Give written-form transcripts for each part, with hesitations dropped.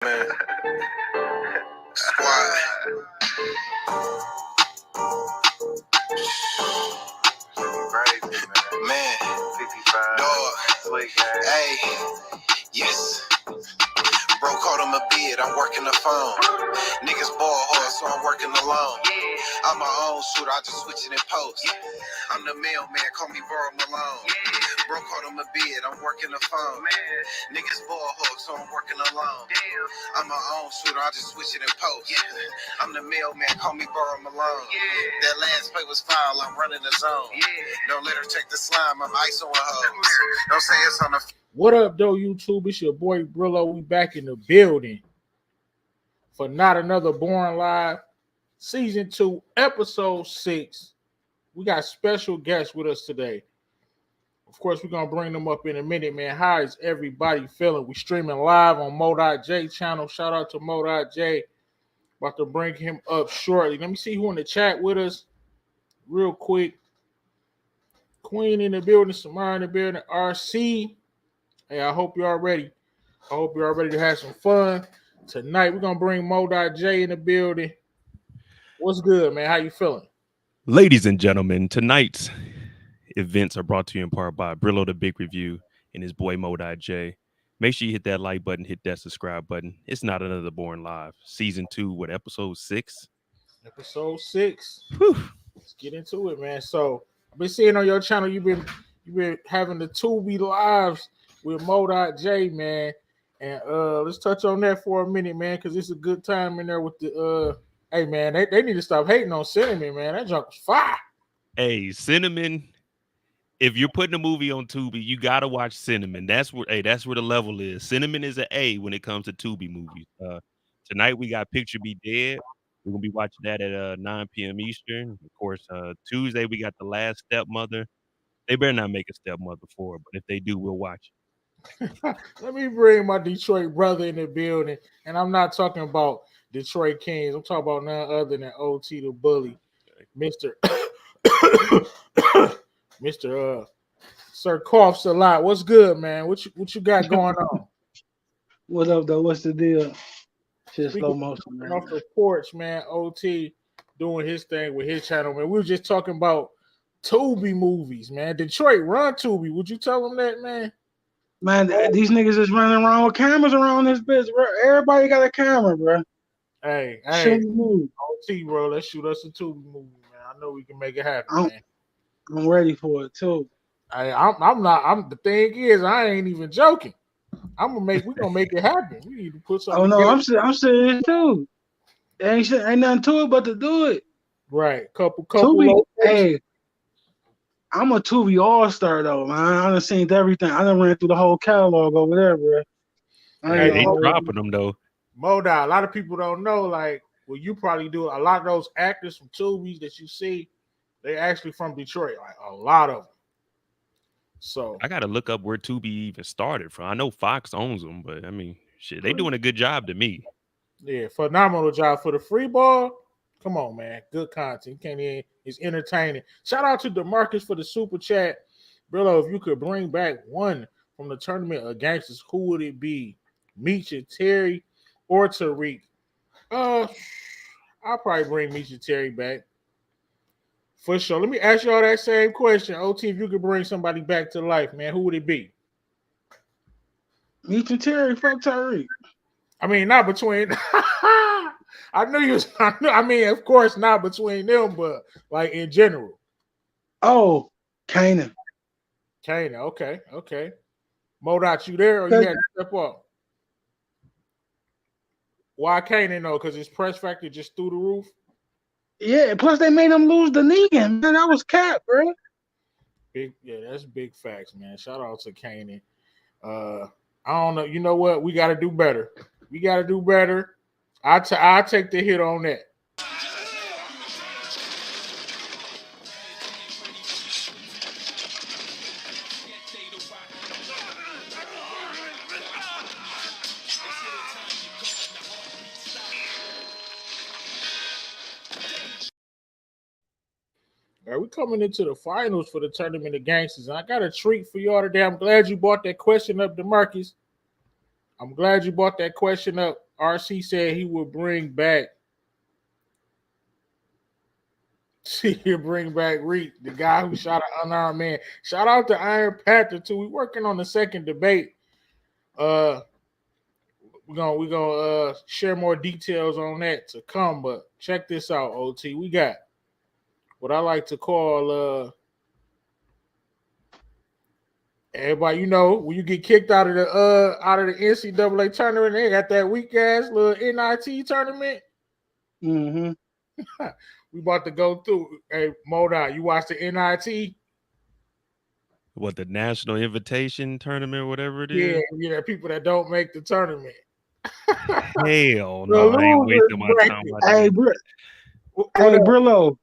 Man. Squad. Man. 55. Dog. Hey. Yes. Bro called him a bid, I'm working the phone. Niggas ball hard, so I'm working alone. I'm my own shooter, I just switch it in post. I'm the mailman, call me Burrow Malone. Bro called him a bid, I'm working the phone. Niggas ball hard, so I'm working alone. I'm my own shooter, I just switch it in post. I'm the mailman, call me Burrow Malone. That last play was foul, I'm running the zone. Don't let her take the slime, I'm ice on her hoes. Don't say it's on the... What up, though, YouTube? It's your boy Brillo. We back in the building for Not Another Born Live, Season 2, Episode 6. We got special guests with us today. Of course, we're going to bring them up in a minute, man. How is everybody feeling? We streaming live on Mo.J channel. Shout out to Mo.J. About to bring him up shortly. Let me see who in the chat with us real quick. Queen in the building, Samara in the building, RC. Hey, I hope you are ready. I hope you are ready to have some fun. Tonight, we're going to bring Mo.J in the building. What's good, man? How you feeling? Ladies and gentlemen, tonight's events are brought to you in part by Brillo the Big Review and his boy Mo.J. Make sure you hit that like button, hit that subscribe button. It's Not Another Born Live. Season 2, what, episode 6? Episode 6. Whew. Let's get into it, man. So, I've been seeing on your channel, you've been having the Tubi lives with Mo.J, man. And let's touch on that for a minute, man, because it's a good time in there with the hey, man, they need to stop hating on Cinnamon, man. That junk was fire. Hey, Cinnamon, if you're putting a movie on Tubi, you gotta watch Cinnamon. That's where the level is. Cinnamon is an A when it comes to Tubi movies. Tonight we got Picture Be Dead. We're gonna be watching that at 9 p.m. Eastern. Of course, Tuesday we got The Last Stepmother. They better not make a Stepmother 4, but if they do, we'll watch it. Let me bring my Detroit brother in the building, and I'm not talking about Detroit Kings. I'm talking about none other than OT the Bully, Mr. Mr. Sir Coughs a lot. What's good, man? What you got going on? What up, though? What's the deal? Just slow motion, man. Off the porch, man. OT doing his thing with his channel, man. We were just talking about Tubi movies, man. Detroit, run Tubi. Would you tell them that, man? Man, these niggas is running around with cameras around this bitch, bro. Everybody got a camera, bro. Hey, OT, bro. Let's shoot us a Tubi movie, man. I know we can make it happen, man. I'm ready for it too. I'm not. The thing is, I ain't even joking. We're gonna make it happen. We need to put something. Oh no, I'm serious too. Ain't nothing to it but to do it. Right, couple. Tubi, hey, I'm a Tubi all-star though, man. I done seen everything. I done ran through the whole catalog over there, bro. Hey, they dropping them though. Moda, a lot of people don't know. Like, well, you probably do. A lot of those actors from Tubi's that you see, they actually from Detroit. Like a lot of them. So I gotta look up where Tubi even started from. I know Fox owns them, but I mean, shit, they doing a good job to me. Yeah, phenomenal job for the free ball. Come on, man. Good content. It's entertaining. Shout out to DeMarcus for the super chat. Brillo, if you could bring back one from the tournament of gangsters, who would it be? Meech, Terry, or Tariq? I'll probably bring Meech and Terry back. For sure. Let me ask y'all that same question. OT, if you could bring somebody back to life, man, who would it be? Meech and Terry, fuck Tariq. I mean, not between I knew you was, I mean, of course, not between them, but like in general. Oh, Kanan. Okay. Mo.J, you there, or you had to step up? Why Kanan though? Because his press factor just through the roof. Yeah, plus they made him lose the Negan. Man, that was cap, bro. That's big facts, man. Shout out to Kanan. I don't know. You know what? We got to do better. I take the hit on that. All right, we're coming into the finals for the Tournament of Gangsters, and I got a treat for y'all today. I'm glad you brought that question up, DeMarcus. I'm glad you brought that question up. RC said he would bring back. He'll bring back Reek, the guy who shot an unarmed man. Shout out to Iron Panther too. We're working on the second debate. We're gonna share more details on that to come. But check this out, OT. We got what I like to call everybody. You know, when you get kicked out of the NCAA tournament, they got that weak ass little NIT tournament. Mm-hmm. We about to go through. Hey, Moda, you watch the NIT? What, the National Invitation Tournament, whatever it is? Yeah, people that don't make the tournament. Hell no, I ain't wasting my time. Hey, Brillo,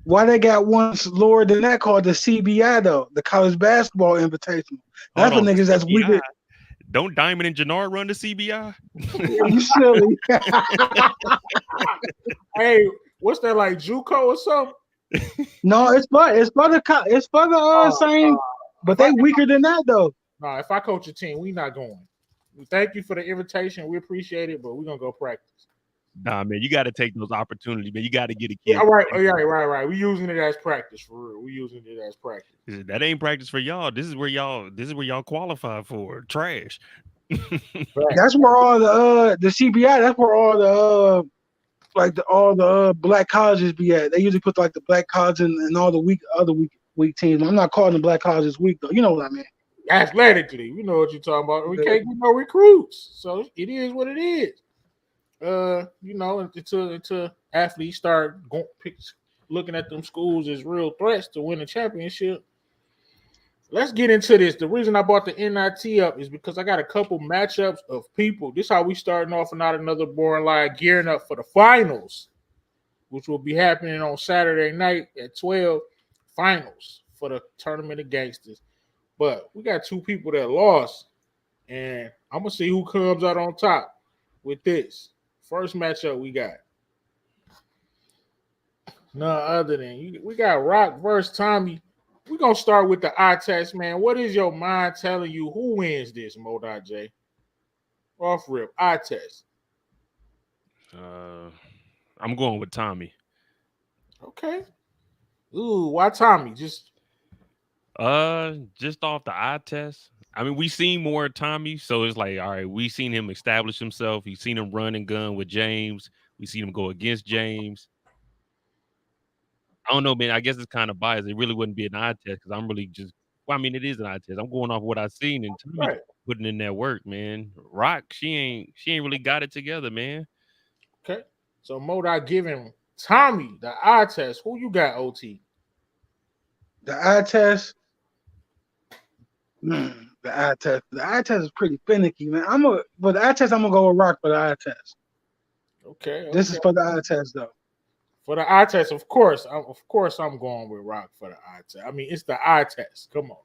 why they got one lower than that called the CBI though? The College Basketball Invitational. That's for niggas that's weaker. Don't Diamond and Jannard run the CBI? You silly. Hey, what's that, like JUCO or something? No, it's for the same, but they weaker than that though. No, if I coach a team, we not going. We thank you for the invitation. We appreciate it, but we're gonna go practice. Nah, man, you got to take those opportunities, man. You got to get a kid. Yeah, right. We using it as practice for real. We using it as practice. That ain't practice for y'all. This is where y'all qualify for trash. That's where all the CBI. That's where all the black colleges be at. They usually put like the black colleges and all the other weak teams. I'm not calling the black colleges weak though. You know what I mean? Athletically, we know what you're talking about. We can't get no recruits, so it is what it is. Until athletes start looking at them schools as real threats to win a championship. Let's get into this. The reason I brought the NIT up is because I got a couple matchups of people. This is how we starting off and not another boring lie, gearing up for the finals, which will be happening on Saturday night at 12. Finals for the Tournament of Gangsters. But we got two people that lost, and I'm going to see who comes out on top with this. First matchup we got. None other than we got Rock versus Tommy. We're going to start with the eye test, man. What is your mind telling you? Who wins this, Moda J? Off rip, eye test. I'm going with Tommy. Okay. Ooh, why Tommy? Just off the eye test. I mean, we seen more Tommy, so it's like, all right, we seen him establish himself. We've seen him run and gun with James. We seen him go against James. I don't know, man. I guess it's kind of biased. It really wouldn't be an eye test because I'm really it is an eye test. I'm going off what I've seen and Tommy putting in that work, man. Rock, she ain't really got it together, man. Okay. So Moda giving Tommy the eye test. Who you got, OT? The eye test. The eye test is pretty finicky, man. For the eye test, I'm gonna go with Rock for the eye test. Okay. This is for the eye test, though. For the eye test, of course, I'm going with Rock for the eye test. I mean, it's the eye test. Come on,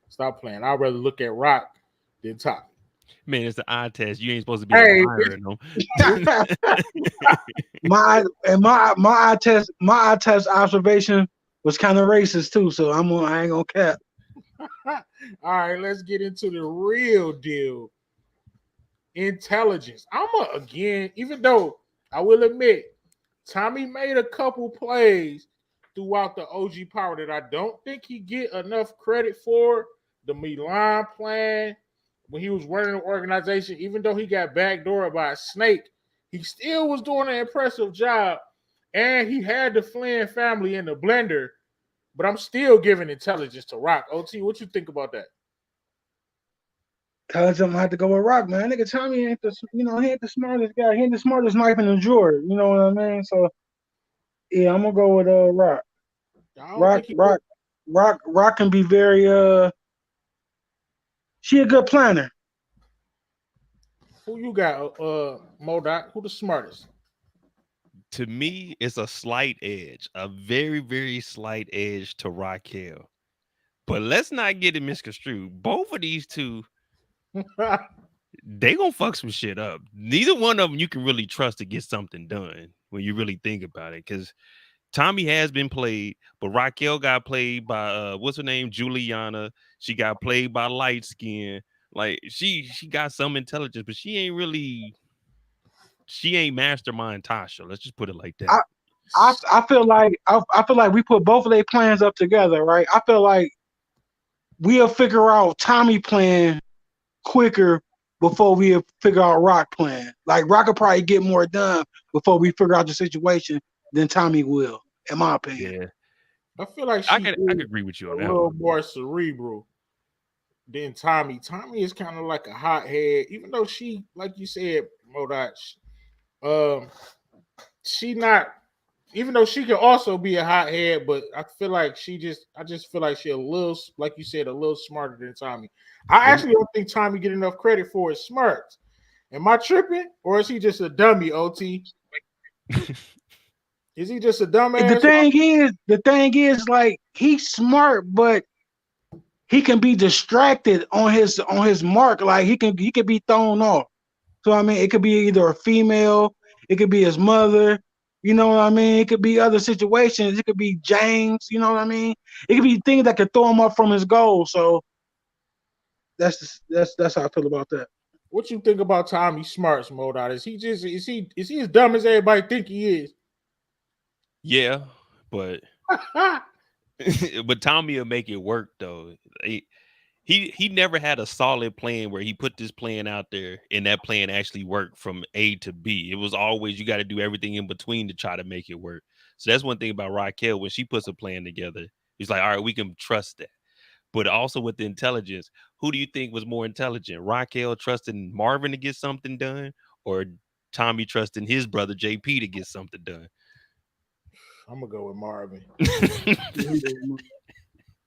stop playing. I'd rather look at Rock than Tommy. Man, it's the eye test. You ain't supposed to be admiring them. my eye test observation was kind of racist too, so I ain't gonna cap. All right, let's get into the real deal. Intelligence. Even though I will admit, Tommy made a couple plays throughout the OG Power that I don't think he get enough credit for. The Milan plan, when he was running the organization, even though he got backdoored by a snake, he still was doing an impressive job. And he had the Flynn family in the blender. But I'm still giving intelligence to Rock. OT, what you think about that? I'm gonna have to go with Rock, man. Nigga, Tommy ain't he ain't the smartest guy. He ain't the smartest knife in the drawer. You know what I mean? So yeah, I'm gonna go with Rock. Rock can be very she a good planner. Who you got, Modoc? Who the smartest? To me, it's a slight edge, a very, very slight edge to Raquel. But let's not get it misconstrued. Both of these two, they gonna fuck some shit up. Neither one of them you can really trust to get something done when you really think about it. Because Tommy has been played, but Raquel got played by what's her name? Juliana. She got played by Light Skin. Like she got some intelligence, but she ain't really she ain't mastermind Tasha. Let's just put it like that. I feel like we put both of their plans up together, right? I feel like we'll figure out Tommy plan quicker before we figure out Rock plan. Like Rock will probably get more done before we figure out the situation than Tommy will, in my opinion. Yeah. I feel like I could agree with you on that. A little more cerebral than Tommy. Tommy is kind of like a hothead, even though she, like you said, Monet, she not. Even though she can also be a hothead, but I feel like I just feel like she a little, like you said, a little smarter than Tommy. I actually don't think Tommy get enough credit for his smarts. Am I tripping, or is he just a dummy? OT, is he just a dumbass? The thing is, like he's smart, but he can be distracted on his mark. Like he can be thrown off. So I mean, it could be either a female, it could be his mother. You know what I mean? It could be other situations. It could be James. You know what I mean? It could be things that could throw him up from his goal. So that's how I feel about that. What you think about Tommy Smart's Monet? Is he as dumb as everybody think he is? Yeah, but but Tommy will make it work though. He never had a solid plan where he put this plan out there and that plan actually worked from A to B. It was always you got to do everything in between to try to make it work. So that's one thing about Raquel. When she puts a plan together, he's like, all right, we can trust that. But also with the intelligence, who do you think was more intelligent? Raquel trusting Marvin to get something done, or Tommy trusting his brother JP to get something done? I'm gonna go with Marvin.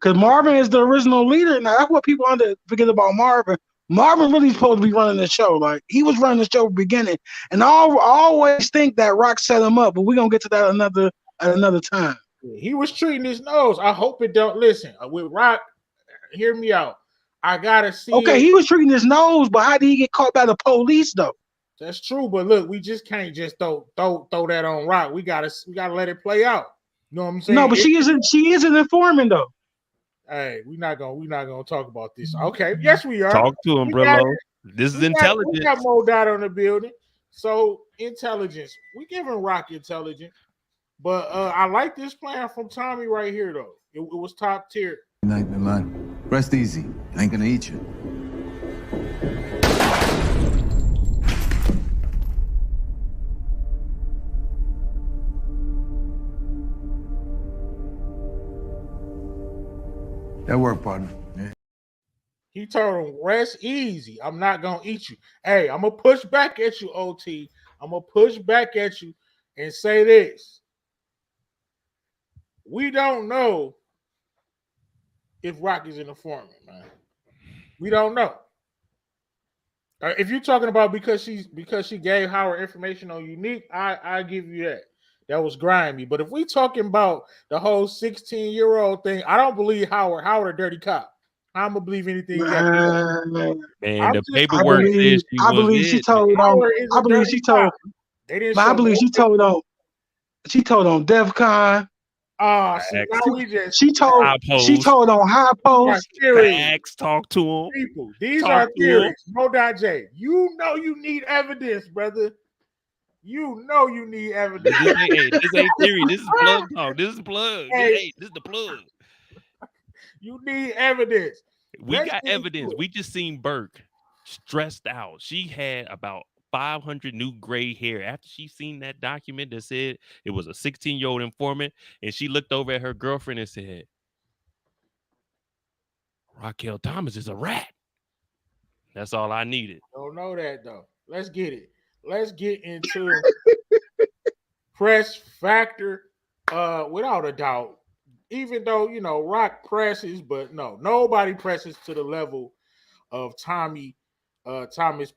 Because Marvin is the original leader. Now that's what people forget about Marvin. Marvin really supposed to be running the show. Like he was running the show at the beginning. And I always think that Rock set him up, but we're gonna get to that at another time. He was treating his nose. I hope it don't listen. With Rock, hear me out. I gotta see. Okay, he was treating his nose, but how did he get caught by the police though? That's true, but look, we just can't just throw that on Rock. We gotta let it play out. You know what I'm saying? No, but she isn't informing though. Hey, we're not gonna talk about this. Okay, yes, we are. Talk to him, bro. This is intelligence. We got Monet on the building. So intelligence. We giving Rock intelligence. But I like this plan from Tommy right here, though. It was top tier. Good night, my man. Rest easy. I ain't gonna eat you. That work, partner. Yeah. He told him, rest easy. I'm not going to eat you. Hey, I'm going to push back at you, OT. I'm going to push back at you and say this. We don't know if Rock is an informant, man. We don't know. If you're talking about because she gave Howard information on Unique, I give you that. That was grimy. But if we talking about the whole 16-year-old thing, I don't believe Howard a dirty cop. I'm gonna believe anything. Man, the paperwork says I believe she told on DEFCON. She told on High Post. Facts, talk to him. People, these are theories. Monet J. You know you need evidence, brother. You know you need evidence. This ain't theory. This is plug talk. This is plug. Hey, this is the plug. You need evidence. We got evidence. We just seen Burke stressed out. She had about 500 new gray hair after she seen that document that said it was a 16-year-old informant, and she looked over at her girlfriend and said, Raquel Thomas is a rat. That's all I needed. Don't know that though. Let's get it. Let's get into press factor. Without a doubt, even though Rock presses, but no, nobody presses to the level of Thomas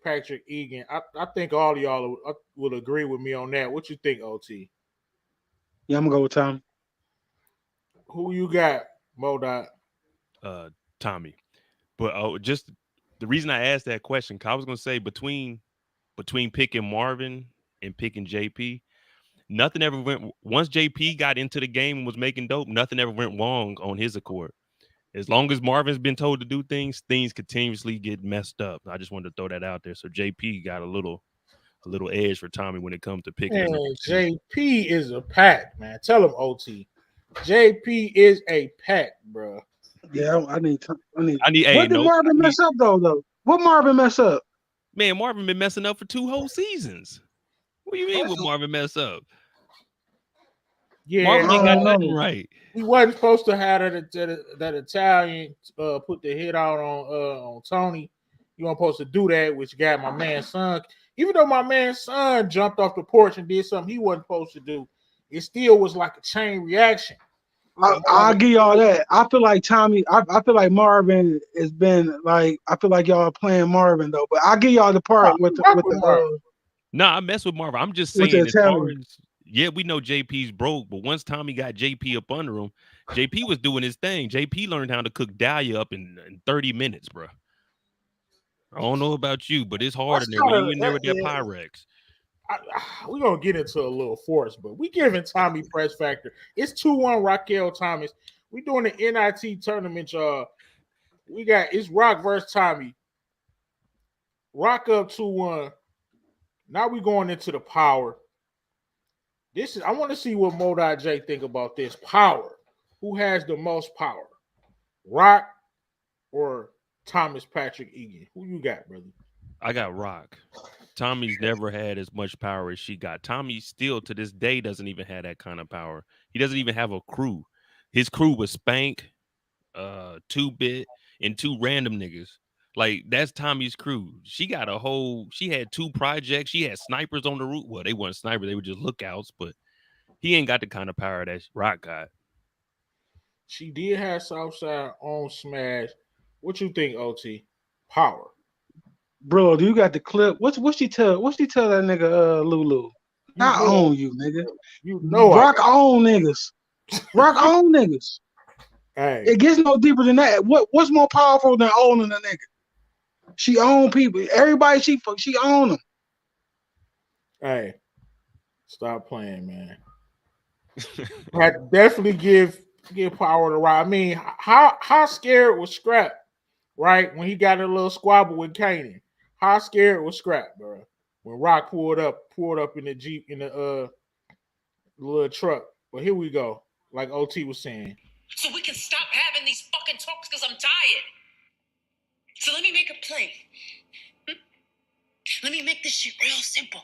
Patrick Egan. I think all of y'all will agree with me on that. What you think, OT? Yeah, I'm gonna go with Tommy. Who you got, Monet? Tommy. But just the reason I asked that question, cause I was gonna say between picking Marvin and picking JP, nothing ever went. Once JP got into the game and was making dope, nothing ever went wrong on his accord. As long as Marvin's been told to do things continuously get messed up. I just wanted to throw that out there. So JP got a little little edge for Tommy when it comes to picking. Man, JP is a pack, man. Tell him OT. JP is a pack, bro. Yeah, I need. Hey, what did Marvin mess up though? What Marvin mess up? Man, Marvin been messing up for 2 whole seasons. What do you mean with Marvin mess up? Yeah, Marvin ain't got nothing right. He wasn't supposed to have that Italian put the hit out on Tony. You weren't supposed to do that, which got my man's son. Even though my man's son jumped off the porch and did something he wasn't supposed to do, it still was like a chain reaction. I'll give y'all that. I feel like Tommy. I feel like Marvin has been like. I feel like y'all are playing Marvin though. But I'll give y'all the part with the. Nah, I mess with Marvin. I'm just saying. Yeah, we know JP's broke, but once Tommy got JP up under him, JP was doing his thing. JP learned how to cook Dahlia up in 30 minutes, bro. I don't know about you, but it's hard in there when you in there with that Pyrex. We're going to get into a little force, but we giving Tommy press factor. It's 2-1 Raquel Thomas. We doing the NIT tournament, y'all. It's Rock versus Tommy. Rock up 2-1. Now we going into the power. I want to see what Mo.J think about this. Power. Who has the most power? Rock or Thomas Patrick Egan? Who you got, brother? I got Rock. Tommy's never had as much power as she got. Tommy still to this day doesn't even have that kind of power. He doesn't even have a crew. His crew was Spank, 2-Bit, and 2 random niggas. Like, that's Tommy's crew. She had 2 projects. She had snipers on the roof. Well, they weren't snipers. They were just lookouts, but he ain't got the kind of power that Rock got. She did have Southside on Smash. What you think, OT? Power. Bro, do you got the clip? What she tell that nigga Lulu? I own you, nigga. You know Rock own niggas. Rock own niggas. Hey. It gets no deeper than that. What's more powerful than owning a nigga? She own people. Everybody she own them. Hey, stop playing, man. I definitely give power to Rock. I mean, how scared was Scrap, right? When he got a little squabble with Kanan. How scared was Scrap, bro? When Rock pulled up in the Jeep in the little truck. But here we go. Like OT was saying. So we can stop having these fucking talks because I'm tired. So let me make a play. Let me make this shit real simple.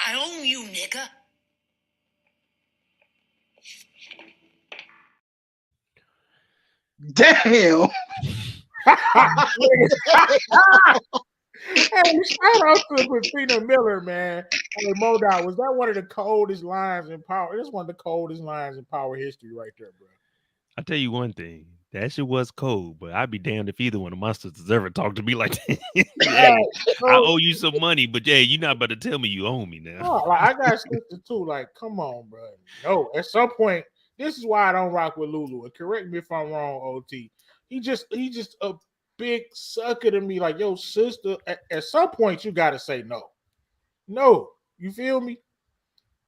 I own you, nigga. Damn. Hey, shout out to Christina Miller, man. Hey, Mo.Dot, was that one of the coldest lines in Power? It's one of the coldest lines in Power history right there, bro. I'll tell you one thing. That shit was cold, but I'd be damned if either one of my sisters ever talked to me like that. Hey, I owe you some money, but yeah, you're not about to tell me you owe me now. Oh, like, I got sisters too. Like, come on, bro. No, at some point, this is why I don't rock with Lulu. And correct me if I'm wrong, OT. He just a big sucker to me. Like, yo, sister, at some point, you got to say no. No. You feel me?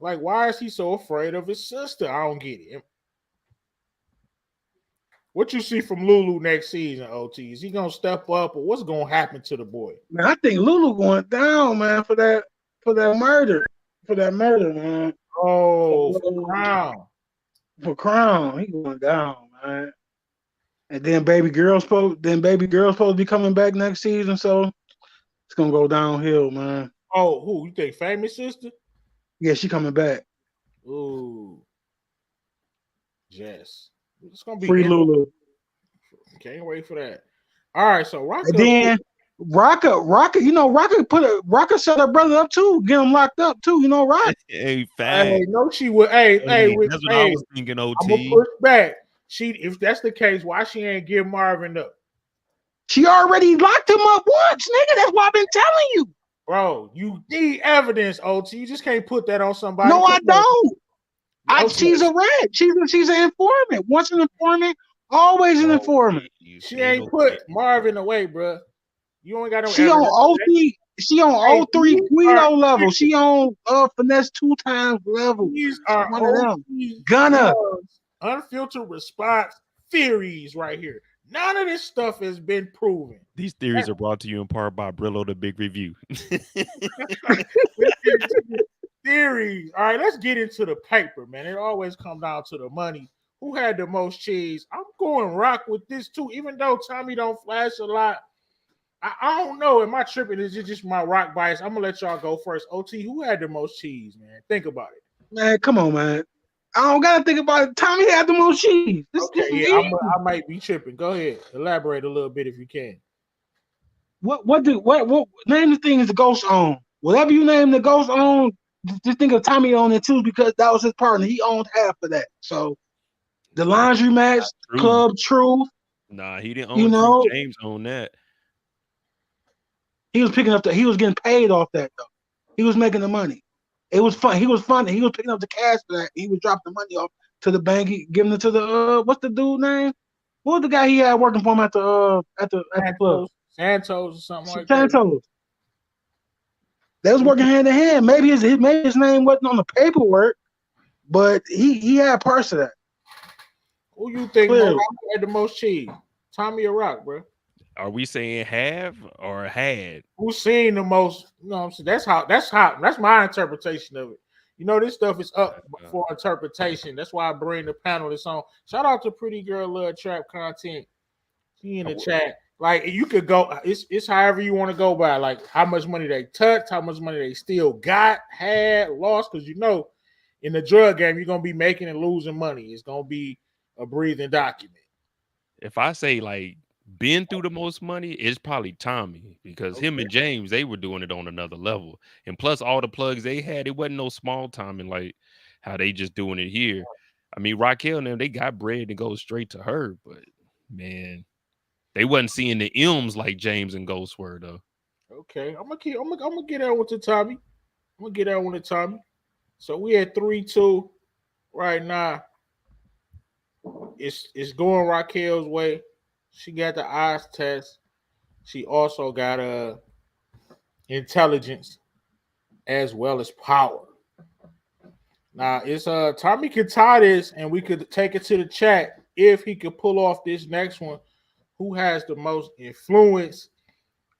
Like, why is he so afraid of his sister? I don't get it. What you see from Lulu next season, OT? Is he going to step up or what's going to happen to the boy? Man, I think Lulu going down, man, for that murder. For that murder, man. Oh, for Crown. For Crown. He going down, man. And then baby girl's supposed to be coming back next season, so it's gonna go downhill, man. Oh, who you think? Famous sister? Yeah, she coming back. Ooh, Jess. It's gonna be free Lulu. Can't wait for that. All right, so Rocka. And then Rocka, you know, Rocka set her brother up too, get him locked up too. You know, right? Hey, no, she would. Hey, that's what I was thinking. OT. I'm gonna push back. If that's the case, why she ain't give Marvin up? She already locked him up once, nigga. That's what I've been telling you. Bro, you need evidence, OT. You just can't put that on somebody. No, I don't. She's a rat. She's an informant. Once an informant, always an informant. She ain't put Marvin away, bro. You only got no. She on OT. She on 03 Guido level. She on finesse 2 times level. These are one of them. Gunner. Unfiltered response theories right here. None of this stuff has been proven. These theories are brought to you in part by Brillo the Big Review. Let's get into the theories. All right, let's get into the paper, man. It always comes down to the money. Who had the most cheese? I'm going rock with this too, even though Tommy don't flash a lot. I don't know. Am I tripping? Is it just my rock bias? I'm gonna let y'all go first. OT, who had the most cheese, man? Think about it. Man, come on, man. I don't gotta think about it. Tommy had the most cheese. This is Yeah, easy. I might be tripping. Go ahead, elaborate a little bit if you can. What name the thing is the ghost on? Whatever you name the ghost on, just think of Tommy on it too, because that was his partner. He owned half of that. So the laundry match, Club Truth. Nah, he didn't own Truth. James owned that. He was picking up he was getting paid off that though. He was making the money. It was fun. He was picking up the cash for that. He would drop the money off to the bank, giving it to the what's the dude name? What was the guy he had working for him at the club? Santos or something like Santos. They was working hand in hand. Maybe his name wasn't on the paperwork, but he had parts of that. Who you think had the most cheese? Tommy or Rock, bro? Are we saying have or had? Who's seen the most? You know what I'm saying? That's my interpretation of it. You know, this stuff is up for interpretation. That's why I bring the panel this on. Shout out to Pretty Girl Love Trap Content. She in the chat. Like, you could go, it's however you want to go by, like how much money they touched, how much money they still got, had, lost, because you know, in the drug game, you're going to be making and losing money. It's going to be a breathing document. If I say, like, been through the most money, it's probably Tommy, because him and James, they were doing it on another level. And plus, all the plugs they had, it wasn't no small timing like how they just doing it here. I mean, Raquel and them, they got bread and go straight to her, but, man, they wasn't seeing the M's like James and Ghost were though. Okay, I'm gonna get out with the Tommy. So we at 3-2 right now. It's going Raquel's way. She got the eyes test. She also got intelligence as well as power. Now it's Tommy could tie this, and we could take it to the chat if he could pull off this next one. Who has the most influence,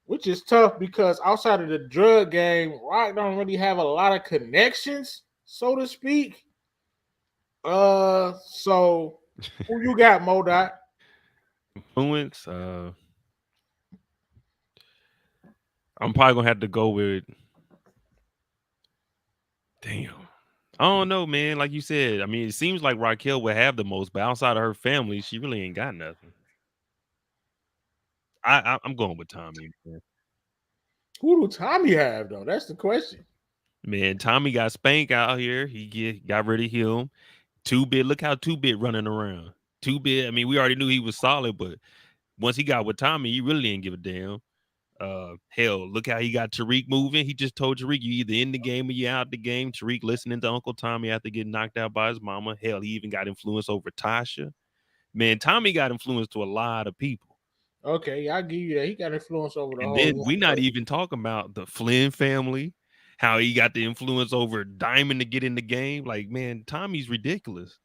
which is tough because outside of the drug game, Rock don't really have a lot of connections, so to speak. So who you got, Modot? Influence? I'm probably gonna have to go with. Damn, I don't know, man. Like you said, I mean, it seems like Raquel would have the most, but outside of her family, she really ain't got nothing. I'm going with Tommy. Man. Who do Tommy have though? That's the question. Man, Tommy got Spank out here. He got rid of him. 2-Bit, look how 2-Bit running around. 2-Bit, I mean, we already knew he was solid, but once he got with Tommy, he really didn't give a damn. Hell, look how he got Tariq moving. He just told Tariq, you either in the game or you out the game. Tariq listening to Uncle Tommy after getting knocked out by his mama. Hell, he even got influence over Tasha. Man, Tommy got influence to a lot of people. Okay, I'll give you that. He got influence over the whole. And then we're not even talking about the Flynn family, how he got the influence over Diamond to get in the game. Like, man, Tommy's ridiculous.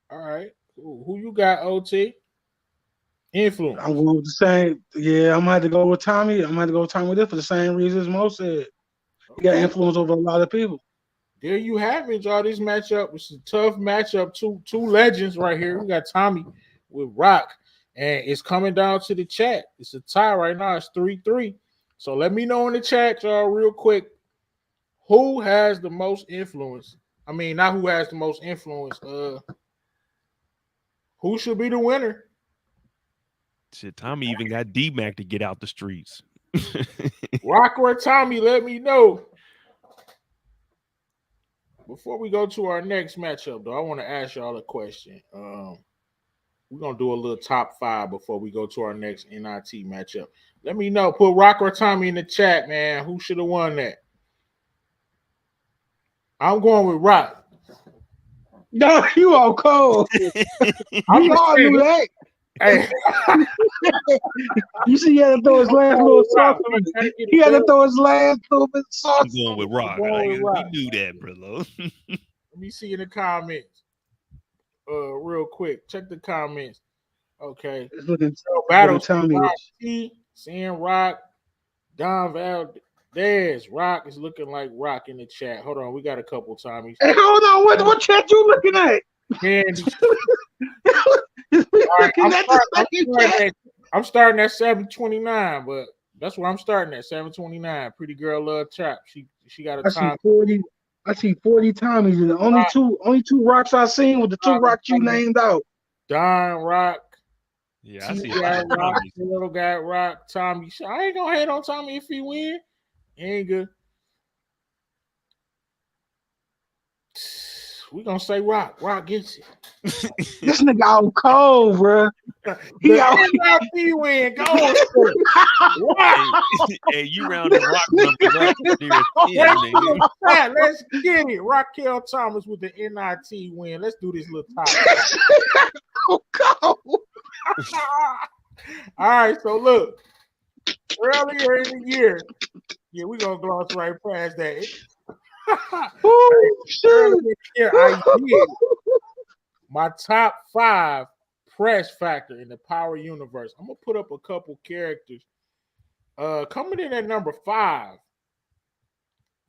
All right. Who you got, OT? Influence. I'm going with the same. Yeah, I'm gonna have to go with Tommy. I'm gonna have to go with Tommy with it for the same reasons Mo said. He got influence over a lot of people. There you have it, y'all. This matchup was a tough matchup. Two legends right here. We got Tommy with Rock. And it's coming down to the chat. It's a tie right now. It's 3-3. So let me know in the chat, y'all, real quick. Who has the most influence? I mean, not who has the most influence. Who should be the winner? Shit, Tommy even got D-Mac to get out the streets. Rock or Tommy, let me know. Before we go to our next matchup, though, I want to ask y'all a question. We're going to do a little top 5 before we go to our next NIT matchup. Let me know. Put Rock or Tommy in the chat, man. Who should have won that? I'm going with Rock. No, you all cold. I'm not doing that. Hey. You see, he had to throw his last little sauce. He had to throw his last little bit of sauce. I'm going with Rock. We knew that, bro. Let me see in the comments. Real quick. Check the comments. Okay. It's looking So battle Tommy. T, seeing Rock, Don Valdez. Rock is looking like Rock in the chat. Hold on, we got a couple Tommies. Hey, hold on, what chat you looking at? Candy. Right, I'm starting at 729, but that's where I'm starting at 729. Pretty girl love trap. She got a time. I see 40 Tommies, and the only two rocks I seen with the two rocks you named out. Don Rock. Yeah, I see got Rock, little guy Rock, Tommy. I ain't gonna hate on Tommy if he win. Ain't good. We gonna say Rock. Rock gets it. This nigga out cold, bro. He out. He win. Go. Hey, you round the Rock numbers up. Let's get it. Raquel Thomas with the NIT win. Let's do this little top. Oh, go. All right, so look. Earlier in the year, yeah, we're gonna gloss right past that. Oh, shit. I did my top 5 press factor in the Power universe. I'm gonna put up a couple characters. Coming in at number 5.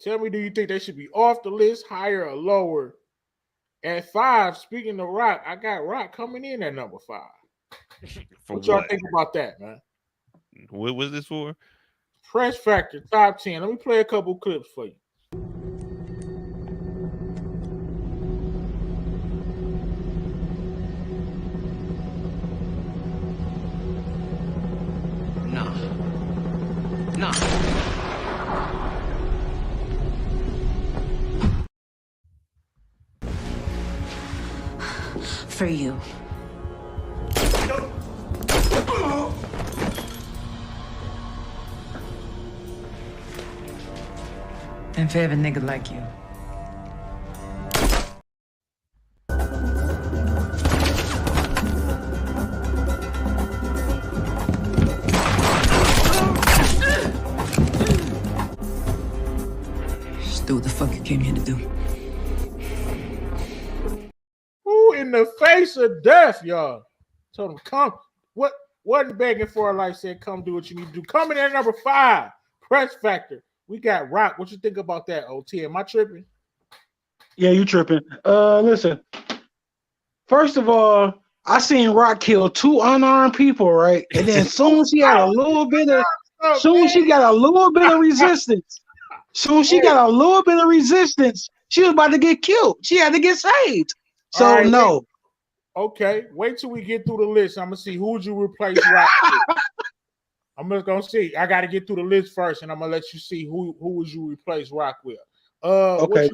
Tell me, do you think they should be off the list, higher or lower? At 5, speaking of Rock, I got Rock coming in at number 5. What y'all think about that, man? What was this for? Press factor, top 10. Let me play a couple clips for you. No. For you. And for every nigga like you. Just do what the fuck you came here to do. Ooh, in the face of death, y'all. Told him, come. What wasn't begging for a life, said, come do what you need to do. Coming in at number 5, press factor. We got Rock. What you think about that, OT? Am I tripping? Yeah, you tripping. Listen. First of all, I seen Rock kill 2 unarmed people, right? And then soon as she got a little bit of resistance, she was about to get killed. She had to get saved. So right, no. Okay, wait till we get through the list. I'm gonna see who would you replace Rock with. I'm just gonna see. I gotta get through the list first, and I'm gonna let you see who would you replace Rock with. Okay.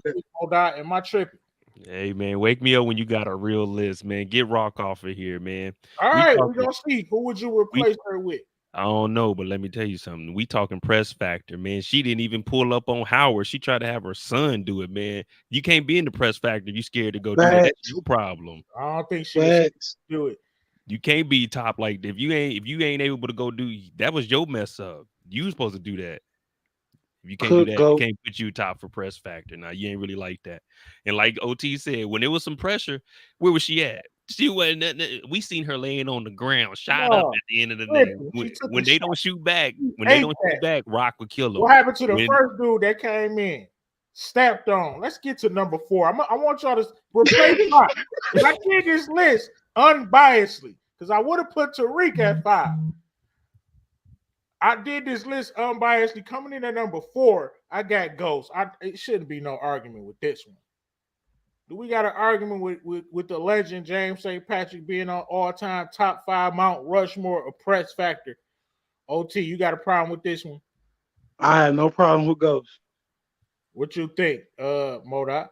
Am I tripping? Hey man, wake me up when you got a real list, man. Get Rock off of here, man. All right, we're gonna see who would you replace her with. I don't know, but let me tell you something. We talking press factor, man. She didn't even pull up on Howard. She tried to have her son do it, man. You can't be in the press factor. You scared to go do that. That's your problem. I don't think she should do it. You can't be top like that. If you ain't able to go do that, was your mess up. You was supposed to do that. If you can't do that, you can't put you top for press factor. Now you ain't really like that. And like OT said, when there was some pressure, where was she at? She wasn't. We seen her laying on the ground, shot up at the end of the day. When they don't shoot back, Rock would kill them. What happened to the first dude that came in? Stepped on. Let's get to number 4. I want y'all to replace Rock. I did this list unbiasedly because I would have put Tariq at 5. I did this list unbiasedly. Coming in at number 4, I got Ghost. It shouldn't be no argument with this one. Do we got an argument with the legend James St. Patrick being on all-time top 5 Mount Rushmore of press factor? OT, you got a problem with this one? I have no problem with Ghost. What you think, Monet?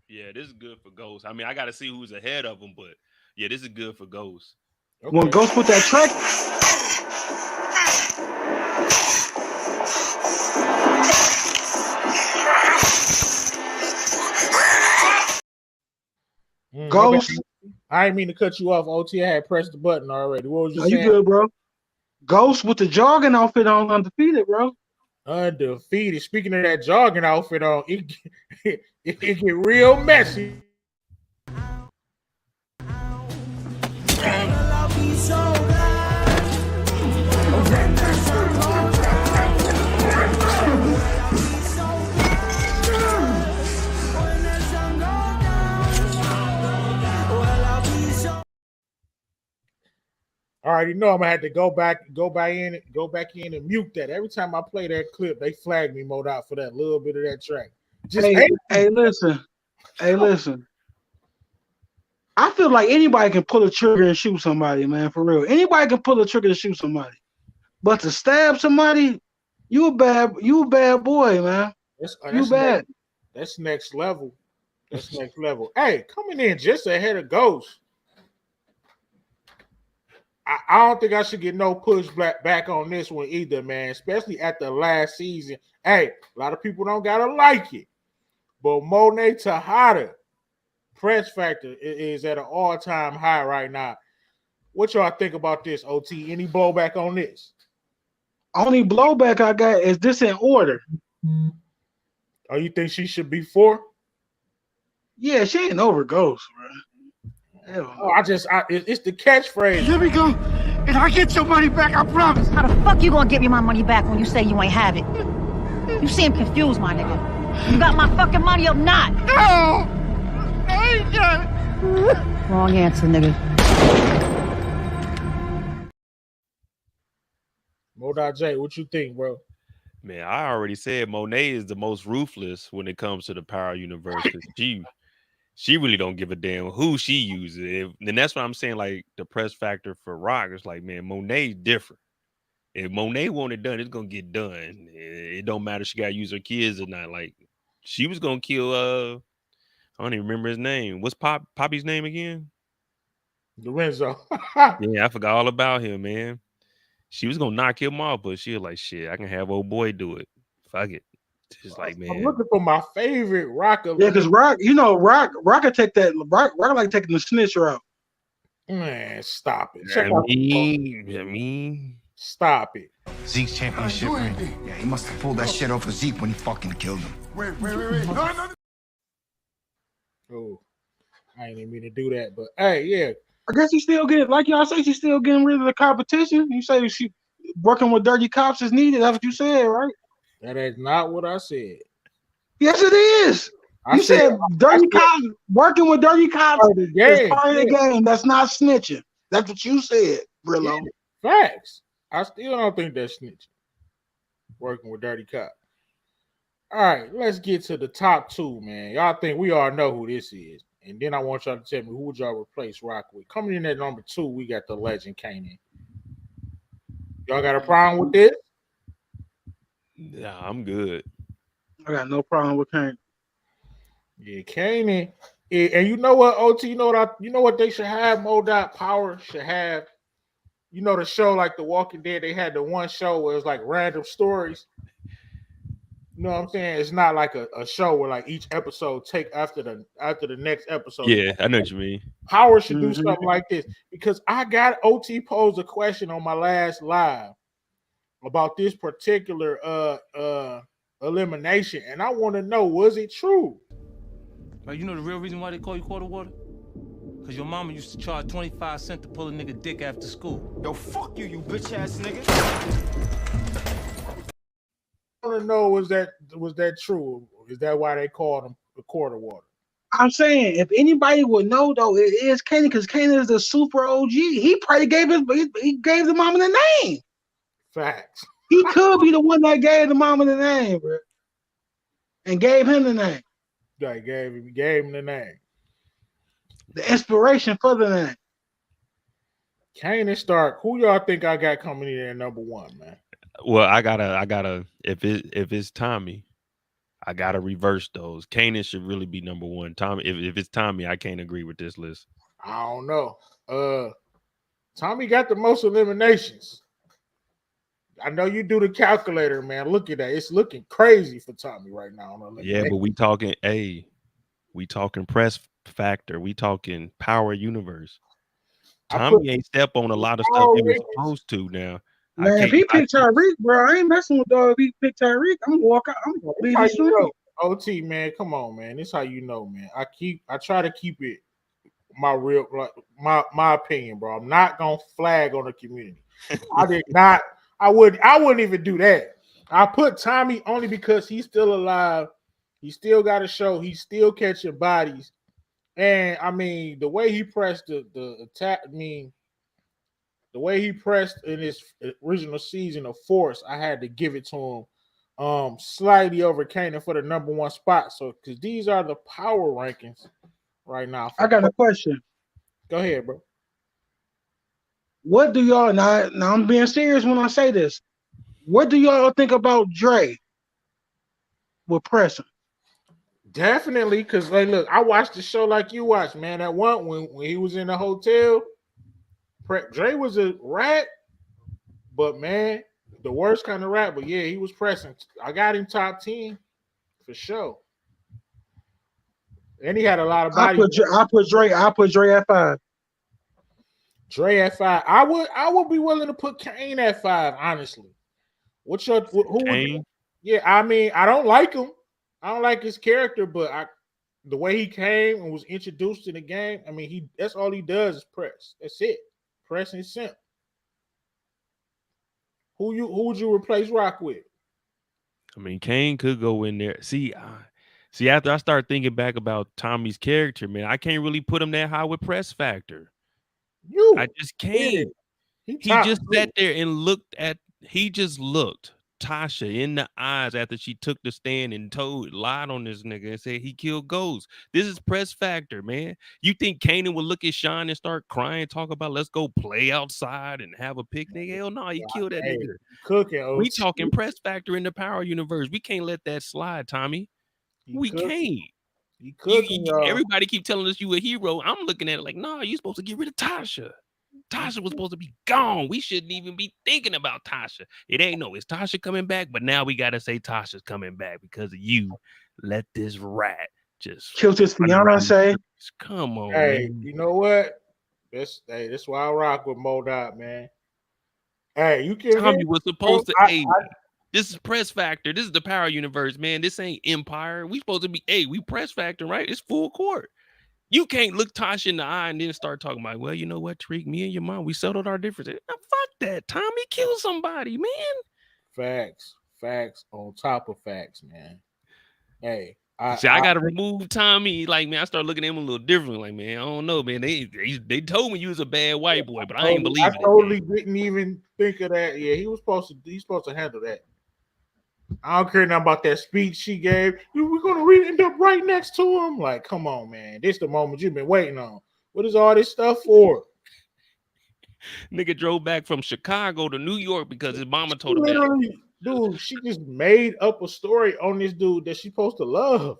Yeah, this is good for Ghost. I mean, I got to see who's ahead of him, but yeah, this is good for Ghost. Okay. When Ghost put that track. Ghost. I didn't mean to cut you off, OT. I had pressed the button already. What was you saying? You good, bro? Ghost with the jogging outfit on, undefeated, bro. Undefeated. Speaking of that jogging outfit on, it get real messy. already know I'm gonna have to go back in and mute that. Every time I play that clip, they flag me mode out for that little bit of that track. Just hey, listen. I feel like anybody can pull a trigger and shoot somebody, man. For real, anybody can pull a trigger to shoot somebody, but to stab somebody, you a bad boy, man. You bad. That's next level. That's next level. Hey, coming in just ahead of Ghost. I don't think I should get no pushback back on this one either, man. Especially at the last season. Hey, a lot of people don't gotta like it, but Monet Tejada press factor is at an all-time high right now. What y'all think about this, OT? Any blowback on this? Only blowback I got is this in order. Oh, you think she should be 4? Yeah, she ain't over Ghost, bro. Oh, it's the catchphrase. Here we go. And I get your money back, I promise. How the fuck you gonna give me my money back when you say you ain't have it? You seem confused, my nigga. You got my fucking money or not? No! I ain't got it. Wrong answer, nigga. Moda J, what you think, bro? Man, I already said Monet is the most ruthless when it comes to the Power Universe. She really don't give a damn who she uses. And that's what I'm saying, like, the press factor for Rock is like, man, Monet's different. If Monet want it done, it's going to get done. It don't matter if she got to use her kids or not. Like, she was going to kill, I don't even remember his name. What's Poppy's name again? Lorenzo. Yeah, I forgot all about him, man. She was going to knock him off, but she was like, shit, I can have old boy do it. Fuck it. Just like, man. I'm looking for my favorite rocker. Yeah, because Rock could take that. Rock like taking the snitch route. Man, stop it. Stop it. Zeke's championship ring. Yeah, he must have pulled that shit off of Zeke when he fucking killed him. Wait. No. Oh, I ain't even mean to do that, but hey, yeah. I guess he still get, like y'all say, she's still getting rid of the competition. You say she working with dirty cops is needed. That's what you said, right? That is not what I said. Yes, it is. You said dirty cops working with dirty cops is part of the game. That's not snitching. That's what you said, Brillo. Yeah, facts. I still don't think that's snitching. Working with dirty cops. All right, let's get to the top 2, man. Y'all think we all know who this is. And then I want y'all to tell me who would y'all replace Rock with. Coming in at number 2, we got the legend Kanan. Y'all got a problem with this? Nah, I'm good. I got no problem with Kanan. Yeah, Kanan. And you know what, OT? You know what they should have? MoDOT Power should have. You know the show like The Walking Dead. They had the one show where it's like random stories. You know what I'm saying? It's not like a show where like each episode take after the next episode. Yeah, I know what you mean. Power should do something like this because I got OT posed a question on my last live about this particular elimination, and I want to know, was it true? But you know the real reason why they call you quarter water? Because your mama used to charge 25 cents to pull a nigga dick after school. Yo, fuck you, you bitch ass nigga. I want to know, was that true? Is that why they called him the quarter water? I'm saying, if anybody would know, though, it is Kanan, because Kanan is the super OG. He probably gave the mama the name. Facts. He could be the one that gave the mama the name, bro, and gave him the name. They gave him the name. The inspiration for the name. Kanan Stark. Who y'all think I got coming in at number 1, man? Well, I gotta. If it's Tommy, I gotta reverse those. Kanan should really be number 1. Tommy, if it's Tommy, I can't agree with this list. I don't know. Tommy got the most eliminations. I know you do the calculator, man. Look at that. It's looking crazy for Tommy right now. Yeah, but we talking press factor. We talking Power Universe. Tommy ain't step on a lot of stuff he was supposed to now. Man, if he picked Tariq, bro, I ain't messing with dog. If he picked Tariq, I'm gonna walk out. I'm gonna leave this room. OT, man, come on, man. This is how you know, man. I try to keep it my real, like my opinion, bro. I'm not gonna flag on the community. I wouldn't even do that. I put Tommy only because he's still alive. He still got a show. He's still catching bodies. And I mean, the way he pressed the attack, I mean, the way he pressed in his original season of Force, I had to give it to him. Slightly over Kanan for the number 1 spot. So, because these are the power rankings right now. I got a question. Go ahead, bro. What do y'all now? I'm being serious when I say this. What do y'all think about Dre with pressing? Definitely, because like, look, I watched the show like you watched, man. That one when he was in the hotel, Dre was a rat, but man, the worst kind of rat. But yeah, he was pressing. I got him top 10 for sure. And he had a lot of body. I put Dre at 5. Dre at 5. I would be willing to put Kane at 5, honestly. What's your who would, yeah, I mean, I don't like him. I don't like his character, but the way he came and was introduced to the game, I mean, that's all he does is press. That's it. Press and simp. Who would you replace Rock with? I mean, Kane could go in there. See, after I start thinking back about Tommy's character, man, I can't really put him that high with press factor. I just can't. He just sat there and looked Tasha in the eyes after she took the stand and lied on this nigga and said he killed Ghost. This is press factor, man. You think Kanan would look at Sean and start crying, talk about let's go play outside and have a picnic? Hell no, he killed that nigga. Cooking. We talking press factor in the Power universe. We can't let that slide, Tommy. We can't. He cooking, everybody keep telling us you a hero. I'm looking at it like, nah, you're supposed to get rid of Tasha. Tasha was supposed to be gone. We shouldn't even be thinking about Tasha. It ain't no, is Tasha coming back? But now we got to say Tasha's coming back because of you. Let this rat just killed his fiance. Come on, hey, man. You know what? That's why I rock with Monet, man. Hey, you can. Tommy was supposed to. This is press factor. This is the Power universe, man. This ain't Empire. We supposed to be. We press factor, right? It's full court. You can't look Tasha in the eye and then start talking about, well, you know what, Tariq, me and your mom, we settled our differences. Now, fuck that. Tommy killed somebody, man. Facts on top of facts, man. Hey, I got to remove Tommy. Like, man, I started looking at him a little differently. Like, man, I don't know, man. They told me you was a bad white boy, but I ain't believe it. I totally didn't even think of that. Yeah, he's supposed to handle that. I don't care nothing about that speech she gave. We're gonna end up right next to him. Like, come on, man. This is the moment you've been waiting on. What is all this stuff for? Nigga drove back from Chicago to New York because his mama told him that. Dude, she just made up a story on this dude that she's supposed to love.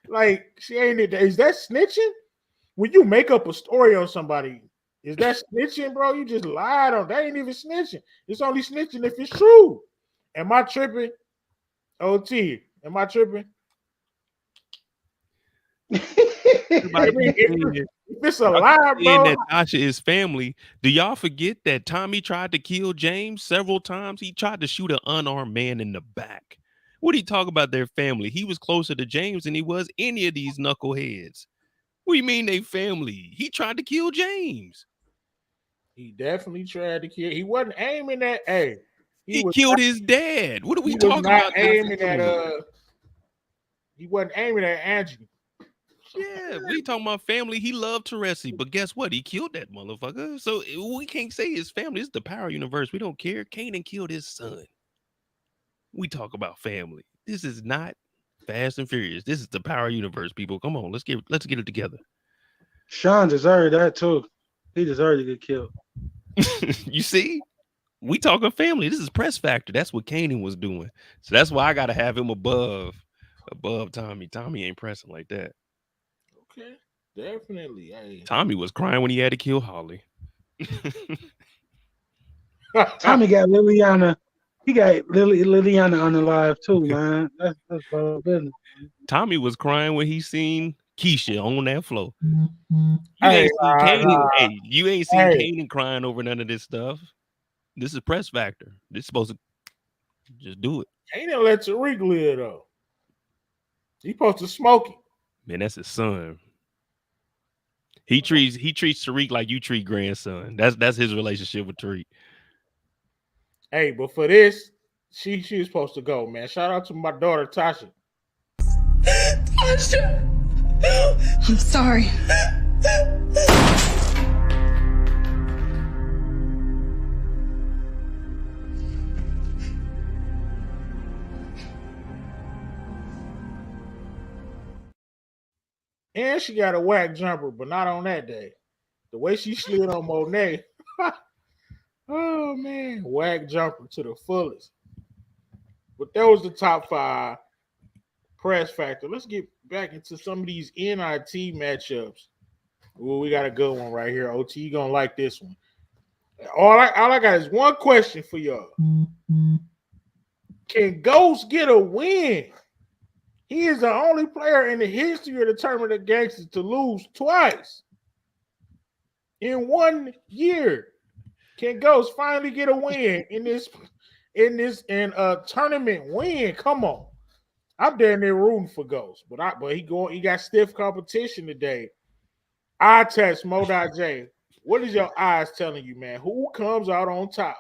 Like, she ain't it. Is that snitching? When you make up a story on somebody, is that snitching, bro? You just lied on. That ain't even snitching. It's only snitching if it's true. Am I tripping? OT, am I tripping? If it's a lie, bro. That Tasha is family. Do y'all forget that Tommy tried to kill James several times? He tried to shoot an unarmed man in the back. What do you talk about their family? He was closer to James than he was any of these knuckleheads. What do you mean they family? He tried to kill James. He definitely tried to kill. He wasn't aiming at. Hey, he killed his dad. What are we talking about? He wasn't aiming at Angie. Yeah, we talking about family. He loved Teresi, but guess what? He killed that motherfucker. So we can't say his family. It's the Power universe. We don't care. Kanan killed his son. We talk about family. This is not Fast and Furious. This is the Power universe, people. Come on, let's get it together. Sean deserved that too. He deserved to get killed. You see, we talking family. This is press factor. That's what Kanan was doing. So that's why I gotta have him above Tommy. Tommy ain't pressing like that. Okay, definitely. Hey. Tommy was crying when he had to kill Holly. Tommy got Liliana. He got Liliana unalive too, man. That's business. Tommy was crying when he seen Keisha on that floor. You ain't seen Kanan crying over none of this stuff. This is press factor. This is supposed to just do it. Kanan let Tariq live though. He supposed to smoke it. Man, that's his son. He treats Tariq like you treat grandson. That's his relationship with Tariq. Hey, but for this, she was supposed to go, man. Shout out to my daughter Tasha. Tasha, I'm sorry. And she got a whack jumper, but not on that day. The way she slid on Monet. Oh man, whack jumper to the fullest. But that was the top 5 press factor. Let's get back into some of these NIT matchups. Well, we got a good one right here. OT, you gonna like this one. All I got is one question for y'all. Can Ghost get a win? He is the only player in the history of the Tournament of Gangsters to lose twice in 1 year. Can Ghost finally get a win in this tournament win? Come on. I'm damn near rooting for Ghost, but he got stiff competition today. Eye test, Mo.J. What is your eyes telling you, man? Who comes out on top?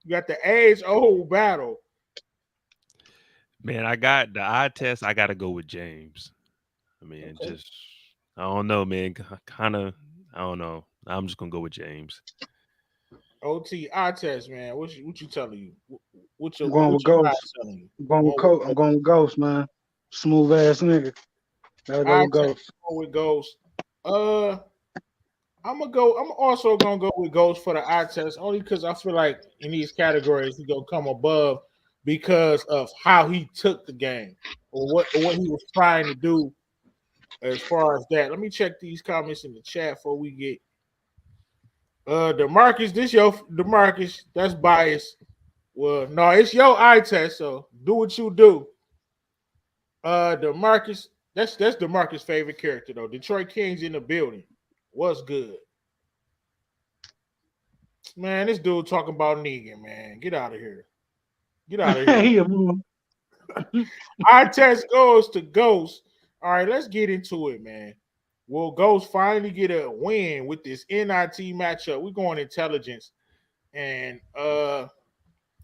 You got the age-old battle. Man, I got the eye test. I got to go with James. I mean, Okay. I don't know, man. Kind of, I don't know. I'm just going to go with James. OT, eye test, man. What you telling you? I'm going with Ghost. I'm going with Ghost, man. Smooth ass nigga. Gotta go with Ghost. With Ghost. I'm also gonna go with Ghost for the eye test, only because I feel like in these categories he's gonna come above because of how he took the game or what he was trying to do as far as that. Let me check these comments in the chat before we get DeMarcus. DeMarcus, that's biased. Well, no, it's your eye test, so do what you do. DeMarcus, that's DeMarcus' favorite character though. Detroit Kings in the building. What's good? Man, this dude talking about Negan, man. Get out of here. Get out of here. Our test goes to Ghost. All right, let's get into it, man. Will Ghost finally get a win with this NIT matchup? We're going intelligence. And I'm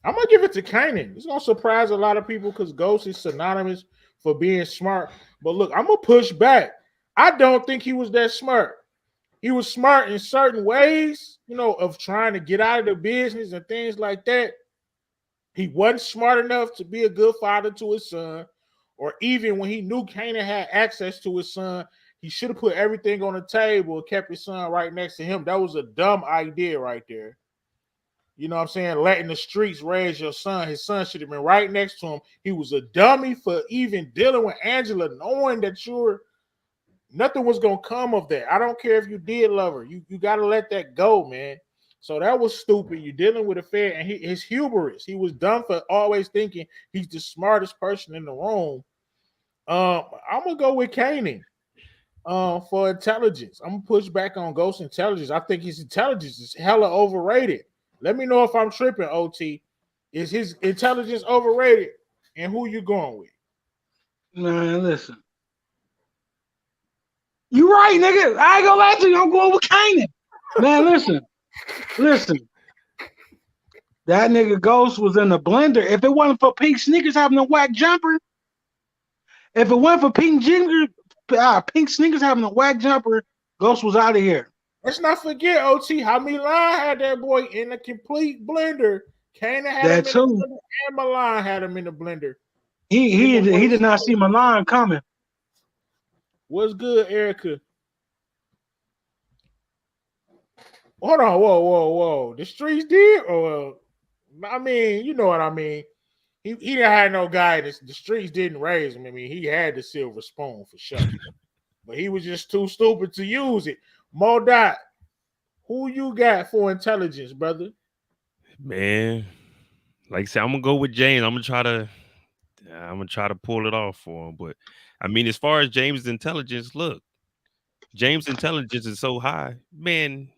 going to give it to Kanan. It's going to surprise a lot of people because Ghost is synonymous for being smart. But look, I'm going to push back. I don't think he was that smart. He was smart in certain ways, of trying to get out of the business and things like that. He wasn't smart enough to be a good father to his son, or even when he knew Kanan had access to his son, he should have put everything on the table and kept his son right next to him. That was a dumb idea right there. You know what I'm saying? Letting the streets raise your son. His son should have been right next to him. He was a dummy for even dealing with Angela, knowing that nothing was going to come of that. I don't care if you did love her. You got to let that go, man. So that was stupid. You're dealing with a fair, and his hubris. He was dumb for always thinking he's the smartest person in the room. I'm going to go with Kanan for intelligence. I'm going to push back on Ghost intelligence. I think his intelligence is hella overrated. Let me know if I'm tripping, OT. Is his intelligence overrated? And who you going with? Man, listen. You right, nigga. I ain't gonna lie to you. I'm going with Kanan. Man, listen. That nigga Ghost was in the blender. If it wasn't for Pink Sneakers having a whack jumper, if it wasn't for Pink Sneakers having a whack jumper, Ghost was out of here. Let's not forget, OT, how Milan had that boy in a complete blender. Kanan had that him in too. the blender, and Milan had him in the blender. He did not see Milan coming. What's good, Erica? Hold on, whoa. The streets did? Or I mean, you know what I mean. He didn't have no guidance. The streets didn't raise him. I mean, he had the silver spoon for sure. But he was just too stupid to use it. Mo.Dot, who you got for intelligence, brother? Man, like I said, I'm gonna go with James. I'm gonna try to pull it off for him. But I mean, as far as James' intelligence, look, James' intelligence is so high, man.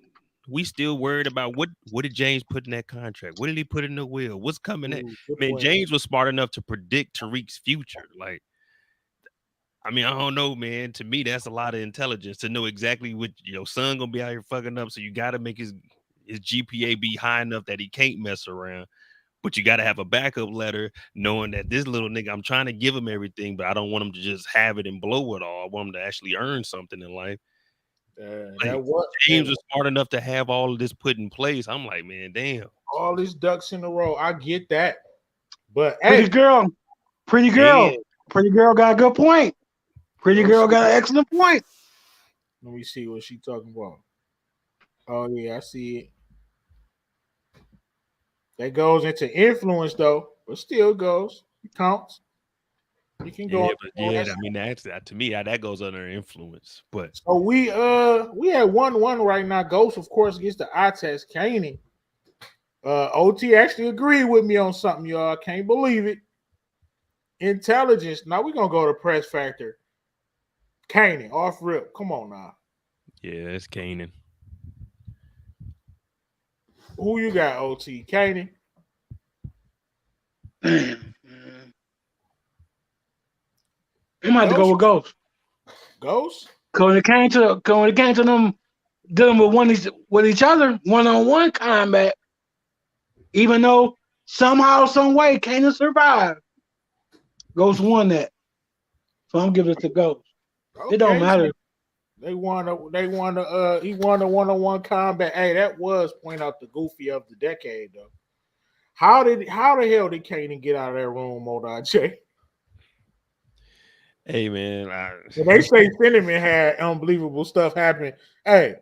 We still worried about what did James put in that contract? What did he put in the will? What's coming at? Man, James was smart enough to predict Tariq's future. Like, I mean, I don't know, man. To me, that's a lot of intelligence to know exactly what your son gonna be out here fucking up. So you got to make his GPA be high enough that he can't mess around. But you got to have a backup letter knowing that this little nigga, I'm trying to give him everything, but I don't want him to just have it and blow it all. I want him to actually earn something in life. James was smart enough to have all of this put in place. I'm like, man, damn. All these ducks in a row. I get that. But Pretty girl got a good point. Pretty girl got an excellent point. Let me see what she talking about. Oh yeah, I see it. That goes into influence though, but still goes. It counts. You can go. Yeah, but yeah, I mean that's to me that goes under influence. But so we had 1-1 right now. Ghost, of course, gets the eye test. Kanan. OT actually agreed with me on something, y'all. I can't believe it. Intelligence. Now we're gonna go to press factor. Kanan, off rip. Come on now. Yeah, it's Kanan. Who you got, OT? Kanan? Damn, man. I'm about to go with Ghost. Ghost? Cause when it came to them dealing with each other, one-on-one combat, even though somehow, some way, Kanan survived, Ghost won that. So I'm giving it to Ghost. Okay. It don't matter. He won a one-on-one combat. Hey, that was point out the goofy of the decade, though. How the hell did Kanan get out of that room, Monet? Hey man, they say Cinnamon had unbelievable stuff happen. Hey,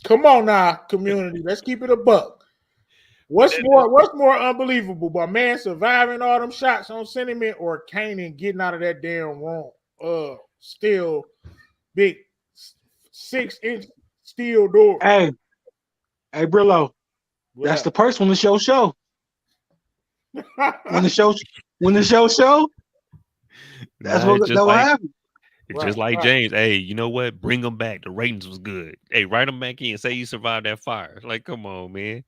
come on now, community. Let's keep it a buck. What's more unbelievable? My man surviving all them shots on Cinnamon or Kanan getting out of that damn room? Still big 6-inch steel door. Hey, Brillo. That's the purse when the show. when the show, that's what happened. It's just like James. Hey, you know what? Bring them back. The ratings was good. Hey, write them back in. Say you survived that fire. Like, come on, man.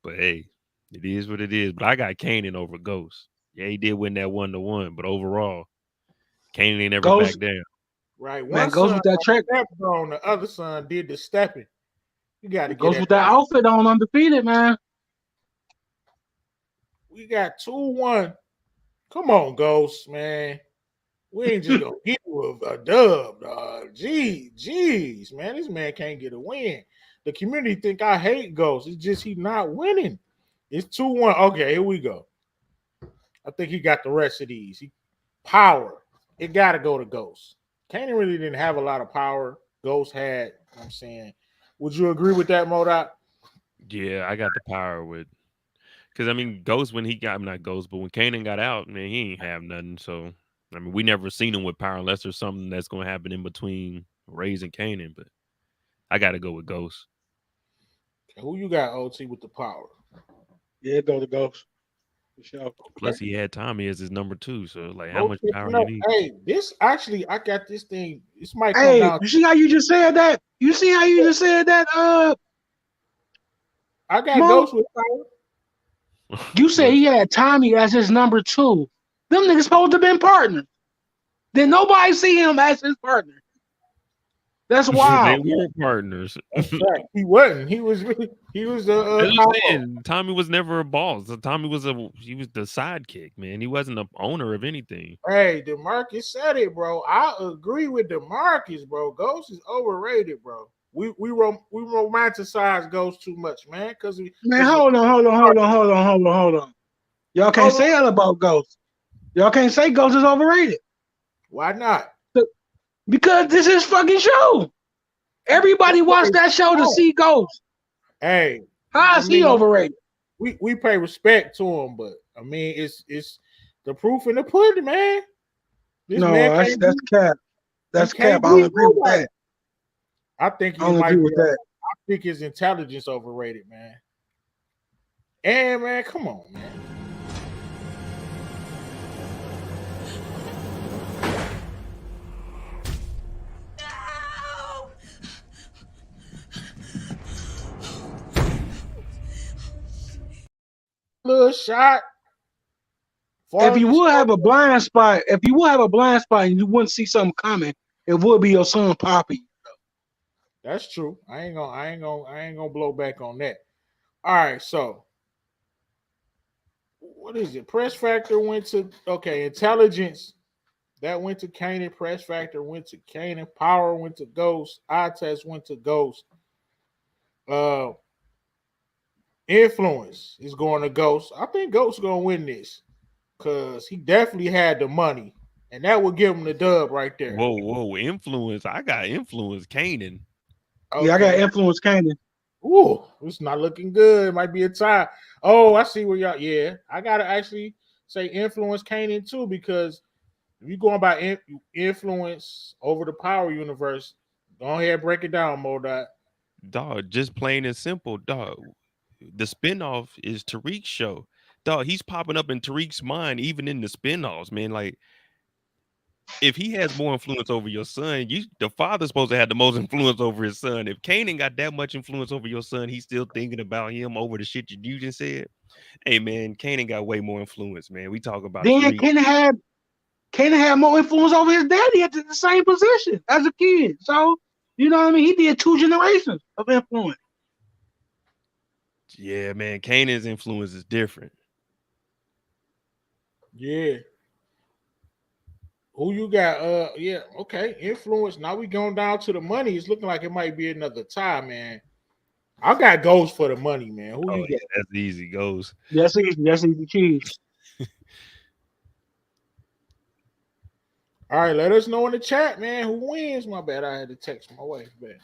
But hey, it is what it is. But I got Kanan over Ghost. Yeah, he did win that 1-1, but overall, Kanan ain't never back down. Right, man. Goes with that track. On the other son did the stepping. You got to goes with that outfit on undefeated, man. We got 2-1. Come on, Ghost, man. We ain't just gonna get you a dub, dog. Jeez, man. This man can't get a win. The community think I hate Ghost. It's just he not winning. It's 2-1. Okay, here we go. I think he got the rest of these. Power. It got to go to Ghost. Kanan really didn't have a lot of power. Ghost had, you know what I'm saying. Would you agree with that, Modoc? Yeah, I got the power with. Because, I mean, Ghost, when he got, not Ghost, but when Kanan got out, man, he ain't have nothing. So, I mean, we never seen him with power unless there's something that's going to happen in between Rays and Kanan. But I got to go with Ghost. Who you got, OT, with the power? Yeah, go to Ghost. For sure. Okay. Plus, he had Tommy as his number 2. So, like, how much power you need? Hey, this actually, I got this thing. This might come down. You see how you just said that? You see how you just said that? I got Ghost with power. You say he had Tommy as his number 2. Them niggas supposed to have been partners. Did nobody see him as his partner? That's wild. They were partners. He wasn't. He was Tommy was never a boss. Tommy was the sidekick, man. He wasn't the owner of anything. Hey, DeMarcus said it, bro. I agree with DeMarcus, bro. Ghost is overrated, bro. We romanticize Ghost too much, man. Because hold on. Y'all can't say that about Ghost. Y'all can't say Ghost is overrated. Why not? Because this is fucking show. Everybody watched that show to see Ghost. Hey, how is he overrated? We pay respect to him, but I mean it's the proof in the pudding, man. That's cap. That's cap. I don't agree with that. I think I don't agree with that. I think his intelligence overrated, man. And man, come on, man. Little shot. If you would have a blind spot, and you wouldn't see something coming, it would be your son Poppy. That's true. I ain't gonna blow back on that. All right, so what is it? Press factor went to intelligence. That went to Kanan. Press factor went to Kanan. Power went to Ghost. Eye test went to Ghost. Influence is going to Ghost. I think Ghost is gonna win this because he definitely had the money, and that would give him the dub right there. Whoa, influence! I got influence, Kanan. Yeah, I got influence Kanan. Ooh, it's not looking good. It might be a tie. Oh, I see where y'all. Yeah, I gotta actually say influence Kanan too, because if you're going by influence over the power universe, go ahead and break it down, Monet. Dog, just plain and simple, dog. The spinoff is Tariq's show. Dog, he's popping up in Tariq's mind, even in the spinoffs, man. Like, if he has more influence over your son, the father's supposed to have the most influence over his son. If Kanan got that much influence over your son, he's still thinking about him over the shit you just said. Hey man, Kanan got way more influence, man. We talk about Then Tariq. Kanan had more influence over his daddy at the same position as a kid. So, you know what I mean? He did 2 generations of influence. Yeah, man, Kanan's influence is different. Yeah. Who you got? Yeah, okay. Influence. Now we going down to the money. It's looking like it might be another tie, man. I got Ghost for the money, man. Who you got? That's easy. Goes. That's easy. That's easy cheese. All right, let us know in the chat, man, who wins. My bad, I had to text my wife, man.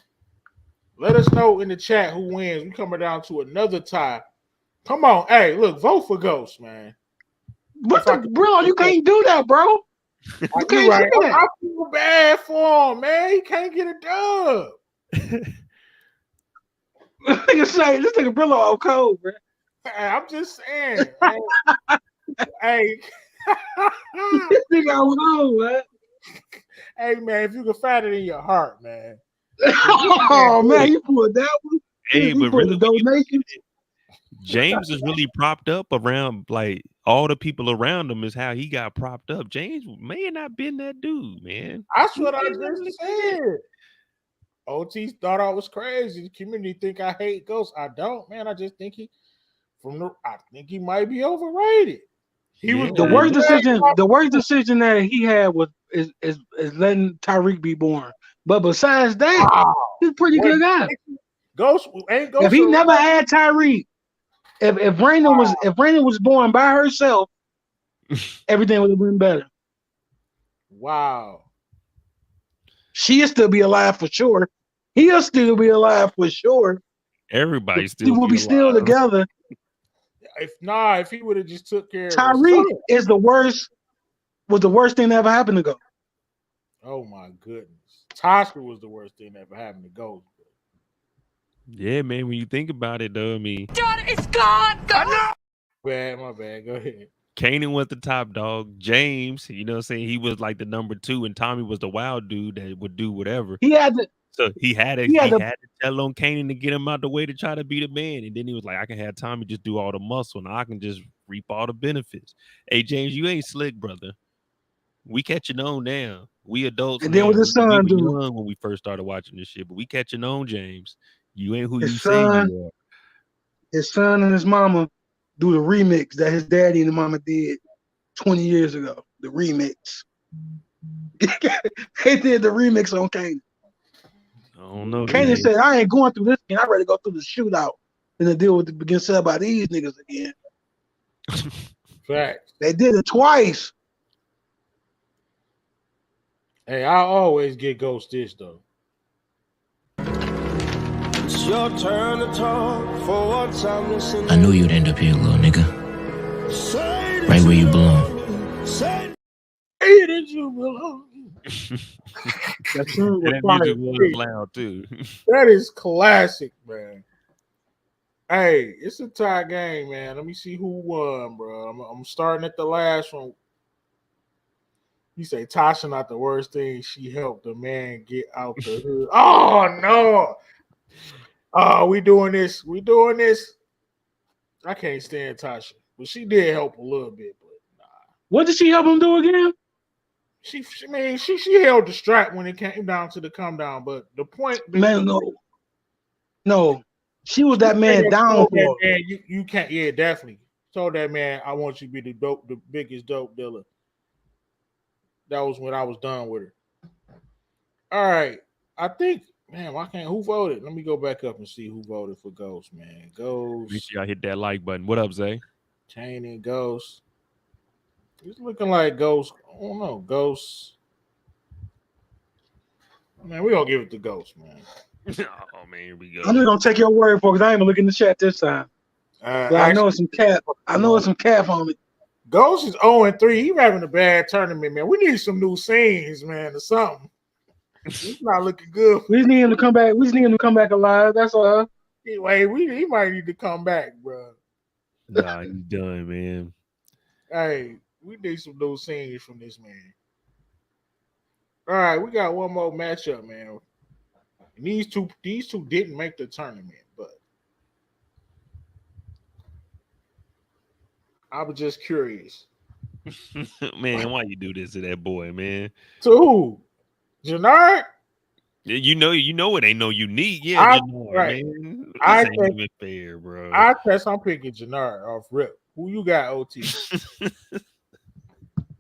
Let us know in the chat who wins. We coming down to another tie. Come on, hey, look, vote for Ghost, man. Bro, you can't do that, bro. You can't do that. I feel bad for him, man. He can't get a dub. This nigga Brillo all cold, bro. Hey, I'm just saying. Hey. This nigga all cold, man. Hey, man, if you can find it in your heart, man. Oh, man, you pulled that one. Hey, you but really, donations. James is really propped up around, like, all the people around him is how he got propped up. James may have not been that dude, man. That's what I just said. OT thought I was crazy. The community think I hate Ghost. I don't, man. I just think he might be overrated. He was the worst decision. The worst decision that he had is letting Tariq be born. But besides that, he's a pretty good guy. Ghost ain't Ghost. If he never had Tariq, if Rainey was born by herself, everything would have been better. Wow. She'll still be alive for sure. He'll still be alive for sure. Everybody still will be still together. If he would have just took care of Tariq was the worst thing that ever happened to Ghost. Oh my goodness. Tasha was the worst thing that ever happened to Ghost. Yeah, man, when you think about it, though, I mean, John, it's gone. My bad. Go ahead. Kanan was the top dog. James, you know what I'm saying? He was like the number 2, and Tommy was the wild dude that would do whatever. He had to tell on Kanan to get him out the way to try to be the man. And then he was like, I can have Tommy just do all the muscle. Now I can just reap all the benefits. Hey, James, you ain't slick, brother. We catching on now. We adults. And then with his son, we were young when we first started watching this shit, but we catching on, James. You ain't who you say you are. His son and his mama do the remix that his daddy and the mama did 20 years ago. The remix. They did the remix on Kanan. I don't know. Kanan said, I ain't going through this again. I'd rather go through the shootout than to deal with the begin said by these niggas again. Fact. They did it twice. Hey, I always get Ghost this though. It's your turn to talk for once I'm listening. I knew you'd end up here, little nigga. Right where you belong. Say that you belong. That music was loud too. That is classic, man. Hey, it's a tie game, man. Let me see who won, bro. I'm starting at the last one. You say Tasha not the worst thing. She helped the man get out the hood. Oh no. Oh, we doing this. I can't stand Tasha, but she did help a little bit. But nah. What did she help him do again? She held the strap when it came down to the come down. But the point, man, no, she was that man down for. Man, you can't. Yeah, definitely told that man, I want you to be the biggest dope dealer. That was when I was done with her. All right, I think. Man, why can't who voted? Let me go back up and see who voted for Ghost, man. Ghost. Make sure y'all hit that like button. What up, Zay? Chain and Ghost. It's looking like Ghost. I don't know. Ghost. Man, we gonna give it to Ghost, man. Oh man, here we go. I'm just gonna take your word for it, 'cause I ain't gonna look in the chat this time. But I know it's some cap. I know it's some cap on it. Ghost is 0-3. He having a bad tournament, man. We need some new scenes, man, or something. He's not looking good. We just need him to come back. We just need him to come back alive. That's all. Anyway, he might need to come back, bro. Nah, he's done, man. Hey, we need some new scenes from this man. All right, we got one more matchup, man. And these two didn't make the tournament, but I was just curious. Man, why you do this to that boy, man? To who? Jannard? You know it ain't no unique. Yeah, Jannard, right. man. This I ain't think, even fair, bro. I guess I'm picking Jannard off rip. Who you got, OT?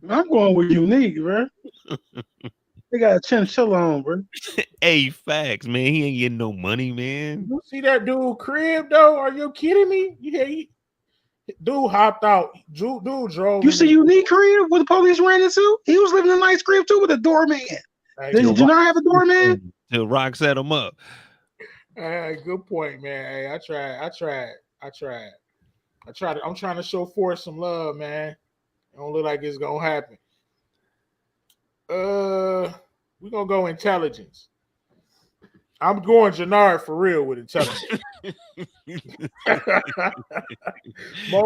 I'm going with Unique, bro. They got a chinchilla on, bro. Hey, facts, man. He ain't getting no money, man. You see that dude crib though? Are you kidding me? Yeah, dude hopped out. Dude drove. You see Unique crib where the police ran into? He was living in a nice crib too with a doorman. Did Jannard have a doorman? Till Rock set him up. Good point, man. Hey, I tried. I'm trying to show Forrest some love, man. It don't look like it's gonna happen. We're gonna go intelligence. I'm going Jannard for real with intelligence. You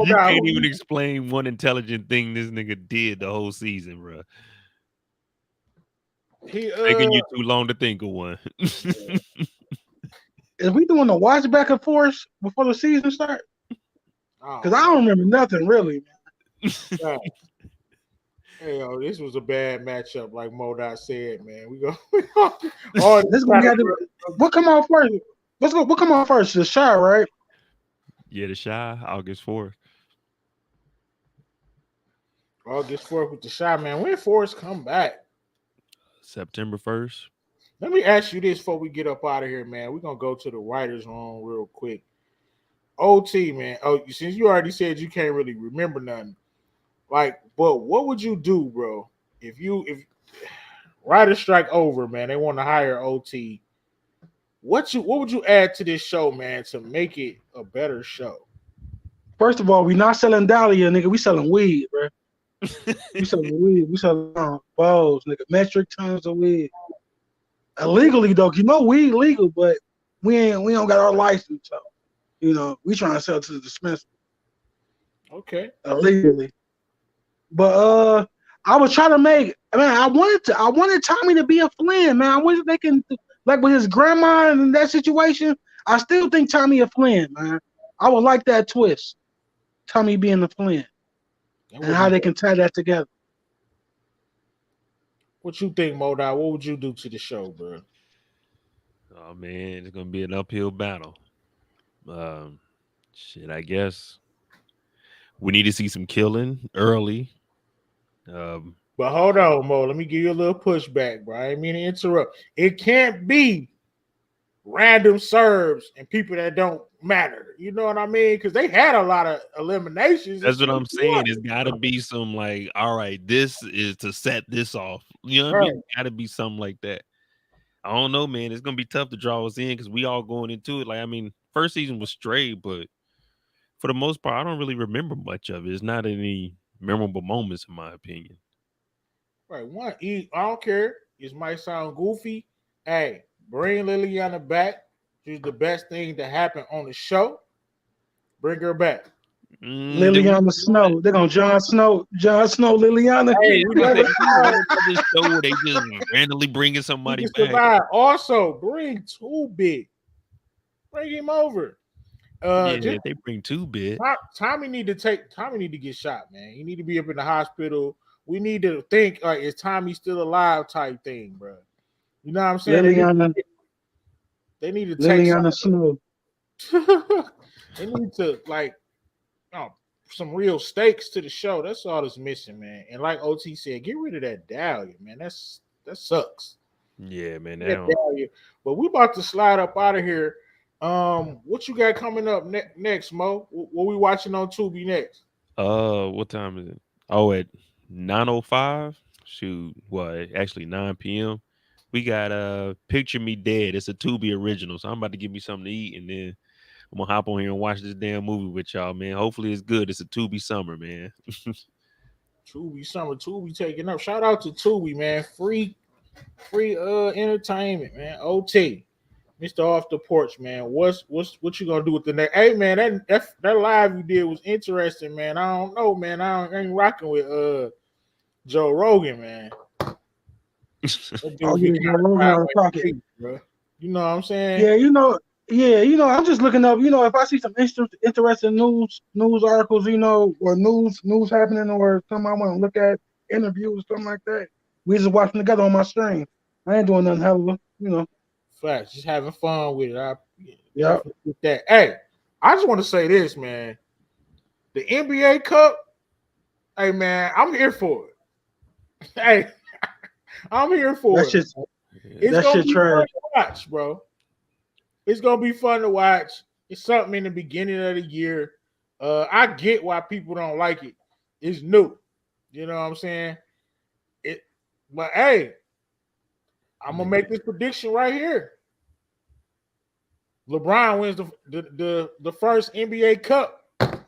can't even explain one intelligent thing this nigga did the whole season, bro. Taking you too long to think of one. Is we doing a watch back and forth before the season start? Because I don't remember nothing really. Hey, yo, this was a bad matchup, like Monet said, man. We go. What come on first? What come on first? The Shy, right? Yeah, the Shy, August 4th. August 4th with the Shy, man. When Forrest come back? September 1st. Let me ask you this before we get up out of here, man. We're gonna go to the writers' room real quick. OT, man. Oh, since you already said you can't really remember nothing, like, but what would you do, bro? If writer strike over, man, they want to hire OT. What would you add to this show, man, to make it a better show? First of all, we not selling Dahlia, nigga. We selling weed, bro. We selling weed. We selling balls, nigga. Metric tons of weed. Illegally though, you know weed legal, but we don't got our license, so we trying to sell to the dispensary. Okay. Illegally. But I was trying to make. I wanted Tommy to be a Flynn, man. I wanted they can like with his grandma in that situation. I still think Tommy a Flynn, man. I would like that twist. Tommy being a Flynn. And how they can tie that together. What you think, Monet? What would you do to the show, bro? Oh man, it's gonna be an uphill battle. Shit, I guess we need to see some killing early. But hold on, Mo. Let me give you a little pushback, bro. I didn't mean to interrupt. It can't be random serves and people that don't matter. You know what I mean? Because they had a lot of eliminations. That's what I'm saying. It's got to be some like, all right, this is to set this off. You know what I mean? Got to be something like that. I don't know, man. It's gonna be tough to draw us in because we all going into it. Like, I mean, first season was straight, but for the most part, I don't really remember much of it. It's not any memorable moments, in my opinion. Right. I don't care. It might sound goofy. Hey, bring Liliana back. She's the best thing to happen on the show. Bring her back. Liliana Snow. They're gonna Jon Snow, Liliana. Hey, this show where they just randomly bringing somebody back. Also, bring Too Big. Bring him over. If they bring Too Big. Tommy need to get shot, man. He need to be up in the hospital. We need to think like, is Tommy still alive type thing, bro. You know what I'm saying? They need to take Liliana Snow. They need to some real stakes to the show. That's all that's missing, man. And like OT said, get rid of that Dahlia, man. That sucks. Yeah, man. Dahlia. But we about to slide up out of here. What you got coming up next, Mo? What we watching on Tubi next? What time is it? Oh, at 9:05. Shoot, what? Actually 9 p.m. We got Picture Me Dead. It's a Tubi original, so I'm about to give me something to eat, and then I'm gonna hop on here and watch this damn movie with y'all, man. Hopefully it's good. It's a Tubi summer, man. Tubi summer, Tubi taking up. Shout out to Tubi, man. Free entertainment, man. OT. Mr. Off the Porch, man. What you gonna do with the next? Hey, man, that live you did was interesting, man. I don't know, man. I ain't rocking with Joe Rogan, man. I'll get Joe Rogan out of pocket, bro. You know what I'm saying? Yeah, I'm just looking up. If I see some interesting news articles, or news happening, or something I want to look at, interviews, something like that. We just watching together on my stream. I ain't doing nothing hell of Facts, just having fun with it. Yeah. That. Hey, I just want to say this, man. The NBA Cup, hey, man, I'm here for it. Hey, I'm here for it. It's gonna be fun to watch, bro. It's gonna be fun to watch. It's something in the beginning of the year. I get why people don't like it. It's new. You know what I'm saying? But hey, I'm gonna make this prediction right here. LeBron wins the first NBA Cup.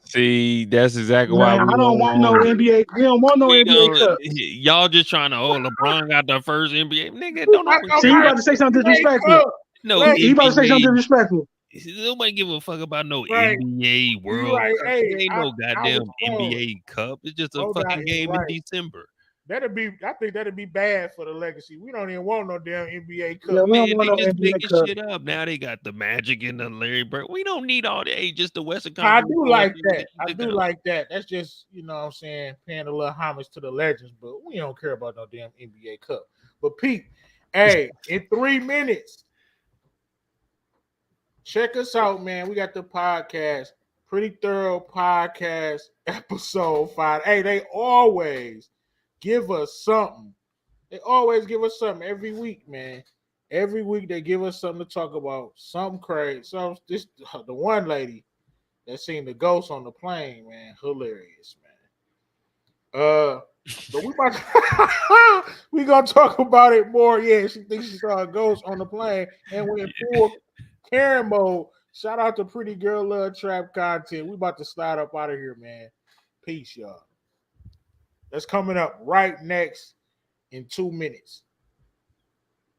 See, that's exactly why I don't want no NBA. We don't want no NBA Cup. Y'all just trying to, LeBron got the first NBA. Nigga, don't See, you about to say something disrespectful. No, he about to say something disrespectful. Nobody give a fuck about no NBA World Cup. Hey, ain't no goddamn NBA Cup. It's just a fucking game in December. I think that'd be bad for the legacy. We don't even want no damn NBA Cup. Yeah, man, they just making shit up. Now they got the Magic and the Larry Bird. We don't need all that. Just the Western Conference. I do like that. I do like that. That's just, you know what I'm saying, paying a little homage to the legends, but we don't care about no damn NBA Cup. But Pete, hey, in 3 minutes, check us out, man. We got the podcast, Pretty Thorough Podcast, episode 5. Hey, they always give us something. They always give us something every week, man. Every week they give us something to talk about. Something crazy. The one lady that seen the ghost on the plane, man, hilarious, man. But we gonna talk about it more. Yeah, she thinks she saw a ghost on the plane, and we're in full Karen mode. Shout out to Pretty Girl Love Trap content. We about to slide up out of here, man. Peace, y'all. That's coming up right next in 2 minutes.